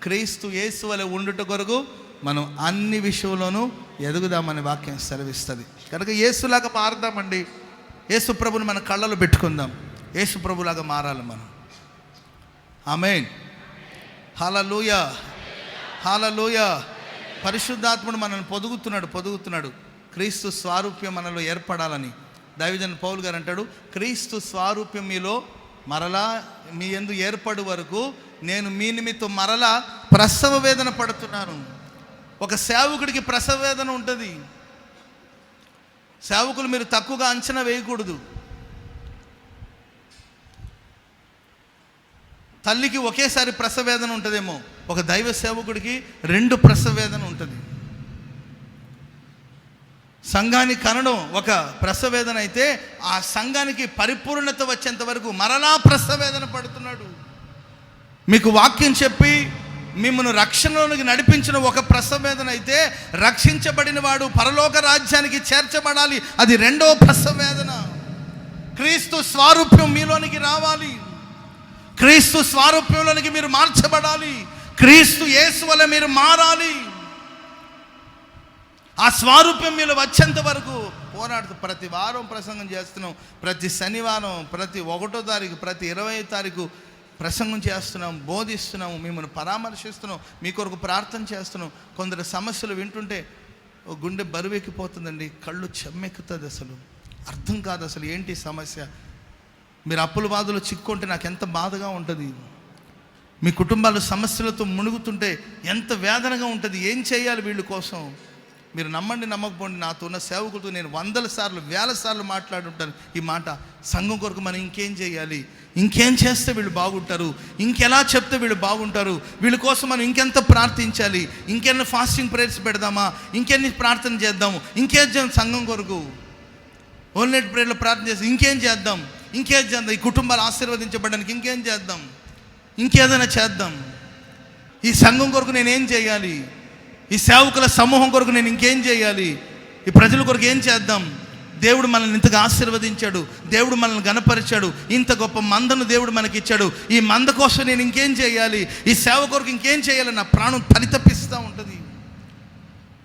క్రీస్తు యేసు వలె ఉండుట కొరకు మనం అన్ని విషయంలోనూ ఎదుగుదామని వాక్యం సెలవిస్తుంది. కనుక యేసులాగా మారదామండి. యేసు ప్రభుని మన కళ్ళలో పెట్టుకుందాం. యేసు ప్రభులాగా మారాలి మనం. ఆమేన్. హల్లెలూయా, హల్లెలూయా. పరిశుద్ధాత్ముడు మనల్ని పొదుగుతున్నాడు. క్రీస్తు స్వారూప్యం మనలో ఏర్పడాలని దైవజన్ పౌలు గారు అంటాడు, క్రీస్తు స్వారూప్యం మీలో మరలా మీ యందు ఏర్పడు వరకు నేను మీ నిమిత్తం మరలా ప్రసవ వేదన పడుతున్నాను. ఒక సేవకుడికి ప్రసవ వేదన ఉంటుంది. సేవకులు మీరు తక్కువగా అంచనా వేయకూడదు. తల్లికి ఒకేసారి ప్రసవ వేదన ఉంటుందేమో, ఒక దైవ సేవకుడికి 2 ప్రసవ వేదన ఉంటుంది. సంఘాన్ని కనడం ఒక ప్రసవ వేదన అయితే, ఆ సంఘానికి పరిపూర్ణత వచ్చేంత వరకు మరలా ప్రసవ వేదన పడుతున్నాడు. మీకు వాక్యం చెప్పి మిమ్మల్ని రక్షణలోనికి నడిపించిన ఒక ప్రసవ వేదన అయితే, రక్షించబడిన వాడు పరలోక రాజ్యానికి చేర్చబడాలి, అది 2వ ప్రసవ వేదన. క్రీస్తు స్వారూప్యం మీలోనికి రావాలి, క్రీస్తు స్వారూప్యంలోనికి మీరు మార్చబడాలి, క్రీస్తు యేసు వలె మీరు మారాలి. ఆ స్వారూప్యం మీలో వచ్చేంత వరకు పోరాడుతూ ప్రతి వారం ప్రసంగం చేస్తున్నాం, ప్రతి శనివారం, ప్రతి 1వ తారీఖు, ప్రతి 20వ తారీఖు ప్రసంగం చేస్తున్నాం, బోధిస్తున్నాం, మిమ్మల్ని పరామర్శిస్తున్నాం, మీ కొరకు ప్రార్థన చేస్తున్నాం. కొందరు సమస్యలు వింటుంటే ఓ గుండె బరువెక్కిపోతుందండి, కళ్ళు చెమ్మెక్కుతుంది, అసలు అర్థం కాదు అసలు ఏంటి సమస్య. మీరు అప్పుల బాధలో చిక్కుంటే నాకు ఎంత బాధగా ఉంటుంది, మీ కుటుంబాలు సమస్యలతో మునుగుతుంటే ఎంత వేదనగా ఉంటుంది. ఏం చేయాలి వీళ్ళ కోసం? మీరు నమ్మండి నమ్మకపోండి, నాతో ఉన్న సేవకులతో నేను 100 సార్లు 1000 సార్లు మాట్లాడుంటాను ఈ మాట. సంఘం కొరకు మనం ఇంకేం చేయాలి, ఇంకేం చేస్తే వీళ్ళు బాగుంటారు, ఇంకెలా చెప్తే వీళ్ళు బాగుంటారు, వీళ్ళ కోసం మనం ఇంకెంత ప్రార్థించాలి, ఇంకెన్ని ఫాస్టింగ్ ప్రేయర్స్ పెడదామా, ఇంకెన్ని ప్రార్థన చేద్దాము, ఇంకేం చేద్దాం సంఘం కొరకు, ఓల్ నైట్ ప్రేయర్లో ప్రార్థన చేసి ఇంకేం చేద్దాం, ఈ కుటుంబాలు ఆశీర్వదించబడడానికి ఇంకేం చేద్దాం, ఇంకేదైనా చేద్దాం, ఈ సంఘం కొరకు నేనేం చేయాలి, ఈ సేవకుల సమూహం కొరకు నేను ఇంకేం చేయాలి, ఈ ప్రజల కొరకు ఏం చేద్దాం. దేవుడు మనల్ని ఇంతగా ఆశీర్వదించాడు, దేవుడు మనల్ని గణపరిచాడు, ఇంత గొప్ప మందను దేవుడు మనకి ఇచ్చాడు. ఈ మంద కోసం నేను ఇంకేం చేయాలి, ఈ సేవ కొరకు ఇంకేం చేయాలి, నా ప్రాణం పరితపిస్తూ ఉంటుంది.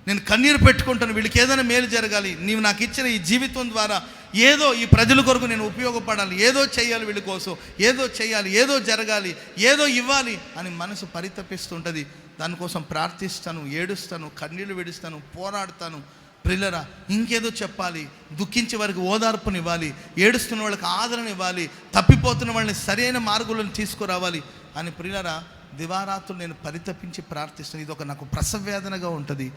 నేను కన్నీరు పెట్టుకుంటాను, వీళ్ళకి ఏదైనా మేలు జరగాలి, నీవు నాకు ఇచ్చిన ఈ జీవితం ద్వారా ఏదో ఈ ప్రజల కొరకు నేను ఉపయోగపడాలి, ఏదో చేయాలి, వీళ్ళ కోసం ఏదో చేయాలి, ఏదో జరగాలి, ఏదో ఇవ్వాలి అని మనసు పరితపిస్తుంటుంది. దానికోసం ప్రార్థిస్తాను, ఏడుస్తాను, కన్నీళ్లు విడుస్తాను, పోరాడతాను. ప్రియులరా, ఇంకేదో చెప్పాలి, దుఃఖించే వారికి ఓదార్పునివ్వాలి, ఏడుస్తున్న వాళ్ళకి ఆదరణ ఇవ్వాలి, తప్పిపోతున్న వాళ్ళని సరైన మార్గంలో తీసుకురావాలి అని ప్రియులరా దివారాత్రులు నేను పరితపించి ప్రార్థిస్తాను. ఇది ఒక నాకు ప్రసవ వేదనగా ఉంటుంది.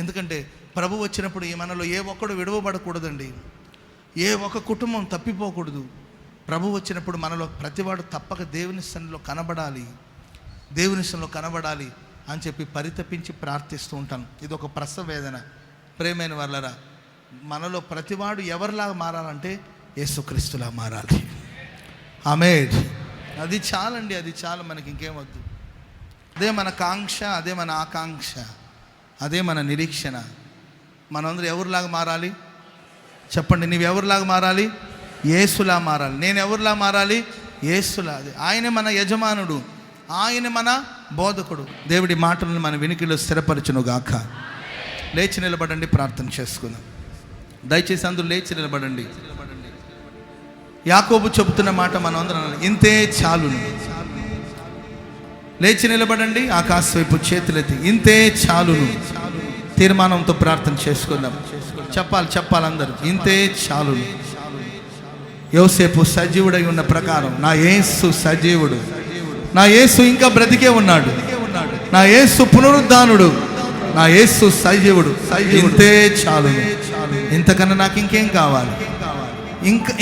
ఎందుకంటే ప్రభు వచ్చినప్పుడు ఈ మనలో ఏ ఒక్కడు విడవబడకూడదండి, ఏ ఒక్క కుటుంబం తప్పిపోకూడదు. ప్రభు వచ్చినప్పుడు మనలో ప్రతివాడు తప్పక దేవుని సన్నిధిలో కనబడాలి, దేవుని సన్నిధిలో కనబడాలి అని చెప్పి పరితపించి ప్రార్థిస్తూ ఉంటాను. ఇది ఒక ప్రసవ వేదన. ప్రేమైన వాళ్ళరా, మనలో ప్రతివాడు ఎవరిలాగా మారాలంటే యేసుక్రీస్తులా మారాలి. ఆమేన్. అది చాలండి, అది చాలు, మనకి ఇంకేం వద్దు. అదే మన కాంక్ష, అదే మన ఆకాంక్ష, అదే మన నిరీక్షణ. మనందరూ ఎవరిలాగా మారాలి చెప్పండి? నీవు ఎవరిలాగా మారాలి? యేసులా మారాలి. నేను ఎవరిలా మారాలి? యేసులా. అది ఆయనే మన యజమానుడు, ఆయన మన బోధకుడు. దేవుడి మాటలను మన వినికిలో స్థిరపరచును గాక. లేచి నిలబడండి, ప్రార్థన చేసుకుందాం. దయచేసి అందరూ లేచి నిలబడండి. యాకోబు చెబుతున్న మాట మనం అందరం ఇంతే చాలును. లేచి నిలబడండి, ఆకాశం వైపు చేతులెత్తి ఇంతే చాలును తీర్మానంతో ప్రార్థన చేసుకుందాం. చెప్పాలి అందరూ, ఇంతే చాలును. యోసేపు సజీవుడై ఉన్న ప్రకారం నా యేసు సజీవుడు, నా యేసు ఇంకా బ్రతికే ఉన్నాడు, నా యేసు పునరుద్ధానుడు, నా యేసు సజీవుడు. ఇంతే చాలును. ఇంతకన్నా నాకు ఇంకేం కావాలి?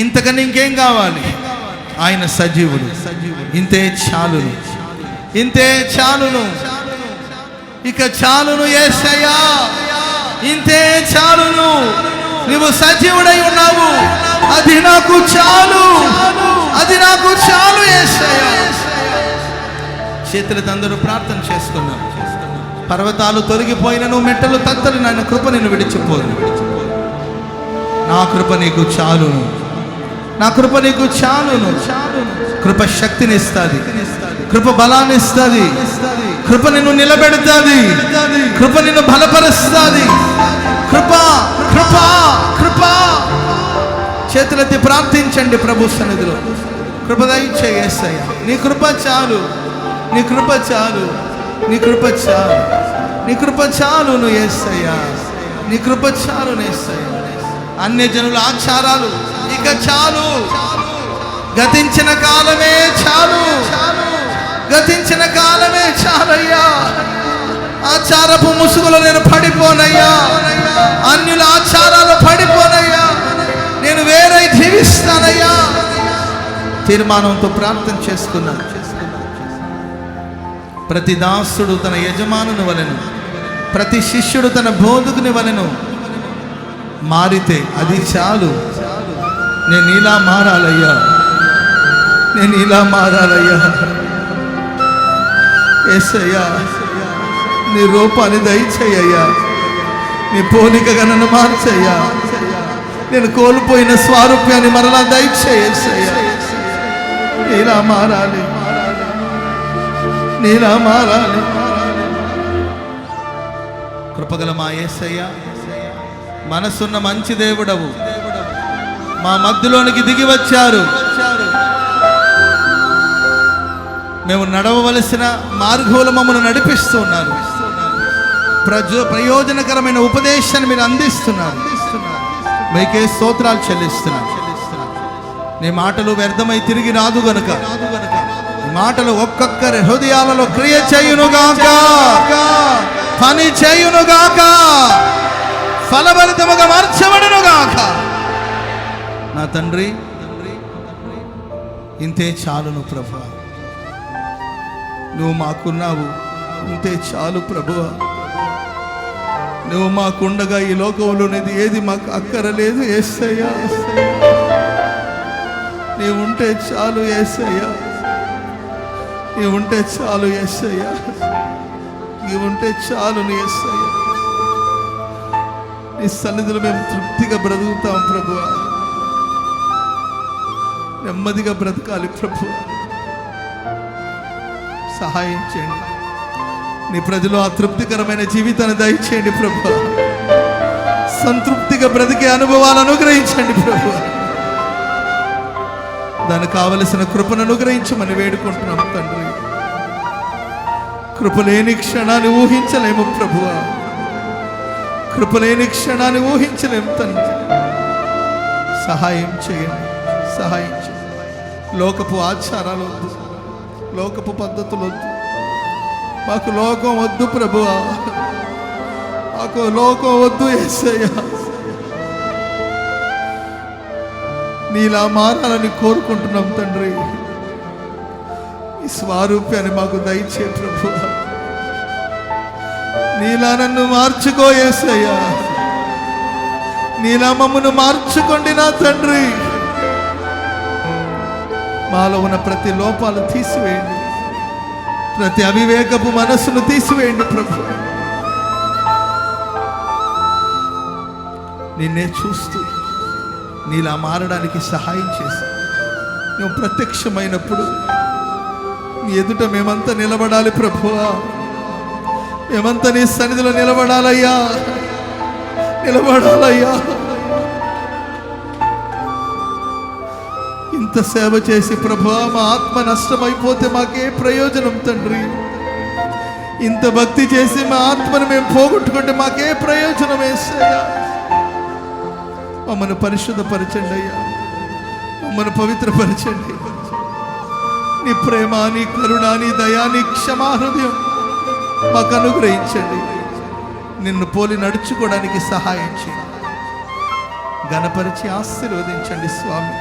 ఇంతకన్నా ఇంకేం కావాలి? ఆయన సజీవుడు. ఇంతే చాలును, ఇంతే చాలును, ఇక చాలును యేసయ్యా, ఇంతే చాలును. నువ్వు సజీవుడై ఉన్నావు, అది నాకు చాలు, అది నాకు చాలు యేసయ్యా. చేతులతో అందరూ ప్రార్థన చేసుకున్నాం. పర్వతాలు తొలగిపోయినను, మెట్టలు తత్తలు, నన్ను కృప నిన్ను విడిచిపోదు. నా కృప నీకు చాలును, నా కృప నీకు చాలును. కృప శక్తిని ఇస్తుంది, కృప బలాన్ని ఇస్తుంది, కృప నిన్ను నిలబెడుతుంది, కృప నిన్ను బలపరుస్తుంది. కృప కృప కృప. చేతులెత్తి ప్రార్థించండి ప్రభు సన్నిధిలో. కృప దయచేయి యేసయ్యా, నీ కృప చాలు, నీ కృప చాలు, నీ కృప చాలు, నీ కృప చాలును యేసయ్యా, నీ కృప చాలును యేసయ్యా. అన్యజనుల ఆచారాలు ఇక చాలు, గతించిన కాలమే చాలు, గతించిన కాలమే చాలయ్యా. ఆచారపు ముసుగులో నేను పడిపోనయ్యా, అన్యుల ఆచారాలు పడిపోనయ్యా, నేను వేరే జీవిస్తానయ్యా. తీర్మానంతో ప్రార్థన చేసుకున్నాను. ప్రతి దాసుడు తన యజమానుని వలెను, ప్రతి శిష్యుడు తన బోధకుని వలెను మారితే అది చాలు. నేను ఇలా మారాలయ్యా, నేను ఇలా మారాలయ్యా. యేసయ్యా, నీ రూపాన్ని దయచేయ్యా, నీ పోలికగా నన్ను మార్చయ్యా. నేను కోల్పోయిన స్వారూప్యాన్ని మరలా దయచేయ్యా. నీలా మారాలి, నీలా మారాలి. కృపగల మా యేసయ్యా, మనసున్న మంచి దేవుడవు, మా మధ్యలోనికి దిగి వచ్చారు. మేము నడవవలసిన మార్గంలో మమ్మల్ని నడిపిస్తూ ఉన్నారు. ప్రయోజనకరమైన ఉపదేశాన్ని మీరు అందిస్తున్నారు. మీకే స్తోత్రాలు చెల్లిస్తున్నారు. నీ మాటలు వ్యర్థమై తిరిగి రాదు గనుక నీ మాటలు ఒక్కొక్కరి హృదయాలలో క్రియ చేయునుగాక, పని చేయునుగాక, ఫలభరితముగా మార్చబడునుగాక. నా తండ్రి, ఇంతే చాలును ప్రభువా. నువ్వు మాకున్నావు, ఇంతే చాలు ప్రభువా. నువ్వు మాకుండగా ఈ లోకంలోనేది ఏది మాకు అక్కరలేదు యేసయ్యా. నీవు ఉంటే చాలు యేసయ్యా, నీవు ఉంటే చాలు యేసయ్యా, నీవు ఉంటే చాలు యేసయ్యా. నీ సన్నిధిలో మేము తృప్తిగా బ్రతుకుతాం ప్రభువా, నెమ్మదిగా బ్రతకాలి ప్రభువా. సహాయం చేయండి. నీ ప్రజలు ఆ తృప్తికరమైన జీవితాన్ని దయచేయండి ప్రభువా. సంతృప్తిగా బ్రతికే అనుభవాలు అనుగ్రహించండి ప్రభువా. దానికి కావలసిన కృపను అనుగ్రహించమని వేడుకుంటున్నాం తండ్రి. కృపలేని క్షణాన్ని ఊహించలేము ప్రభువా, కృపలేని క్షణాన్ని ఊహించలేము తండ్రి. సహాయం చేయండి, సహాయం చేయండి. లోకపు ఆచారాలు వద్దు, లోకపు పద్ధతులు వద్దు. మాకు లోకం వద్దు ప్రభువా, మాకు లోకం వద్దు యేసయ్యా. నీలా మారాలని కోరుకుంటున్నాం తండ్రి. ఈ స్వారూప్యాన్ని మాకు దయచే ప్రభువా. నీలా నన్ను మార్చుకో యేసయ్యా, నీలా మమ్మను మార్చుకోండి నా తండ్రి. మాలో ఉన్న ప్రతి లోపాలు తీసివేయండి, ప్రతి అవివేకపు మనస్సును తీసివేయండి ప్రభు. నిన్నే చూస్తూ నీలా మారడానికి సహాయం చేసి నువ్వు ప్రత్యక్షమైనప్పుడు నీ ఎదుట మేమంతా నిలబడాలి ప్రభువా. మేమంతా నీ సన్నిధిలో నిలబడాలయ్యా, నిలబడాలయ్యా. ఇంత సేవ చేసి ప్రభువా మా ఆత్మ నష్టమైపోతే మాకే ప్రయోజనం తండ్రి. ఇంత భక్తి చేసి మా ఆత్మను మేము పోగొట్టుకుంటే మాకే ప్రయోజనం యేసయ్యా. మమ్మల్ని పరిశుద్ధపరచండి అయ్యా, మమ్మల్ని పవిత్రపరచండి. నీ ప్రేమ, నీ కరుణ, నీ దయా, నీ క్షమా హృదయం మాకు అనుగ్రహించండి. నిన్ను పోలి నడుచుకోవడానికి సహాయం చేయండి. ఘనపరిచి ఆశీర్వదించండి స్వామి.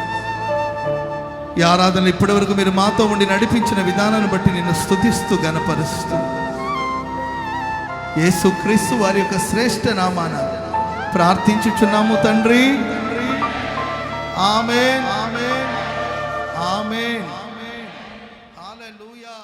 ఈ ఆరాధన ఇప్పటి వరకు మీరు మాతో ఉండి నడిపించిన విధానాన్ని బట్టి నిన్ను స్తుతిస్తూ ఘనపరుస్తూ యేసుక్రీస్తు వారి యొక్క శ్రేష్ఠ నామాన ప్రార్థించుచున్నాము తండ్రి. ఆమేన్, ఆమేన్, ఆమేన్. హల్లెలూయా.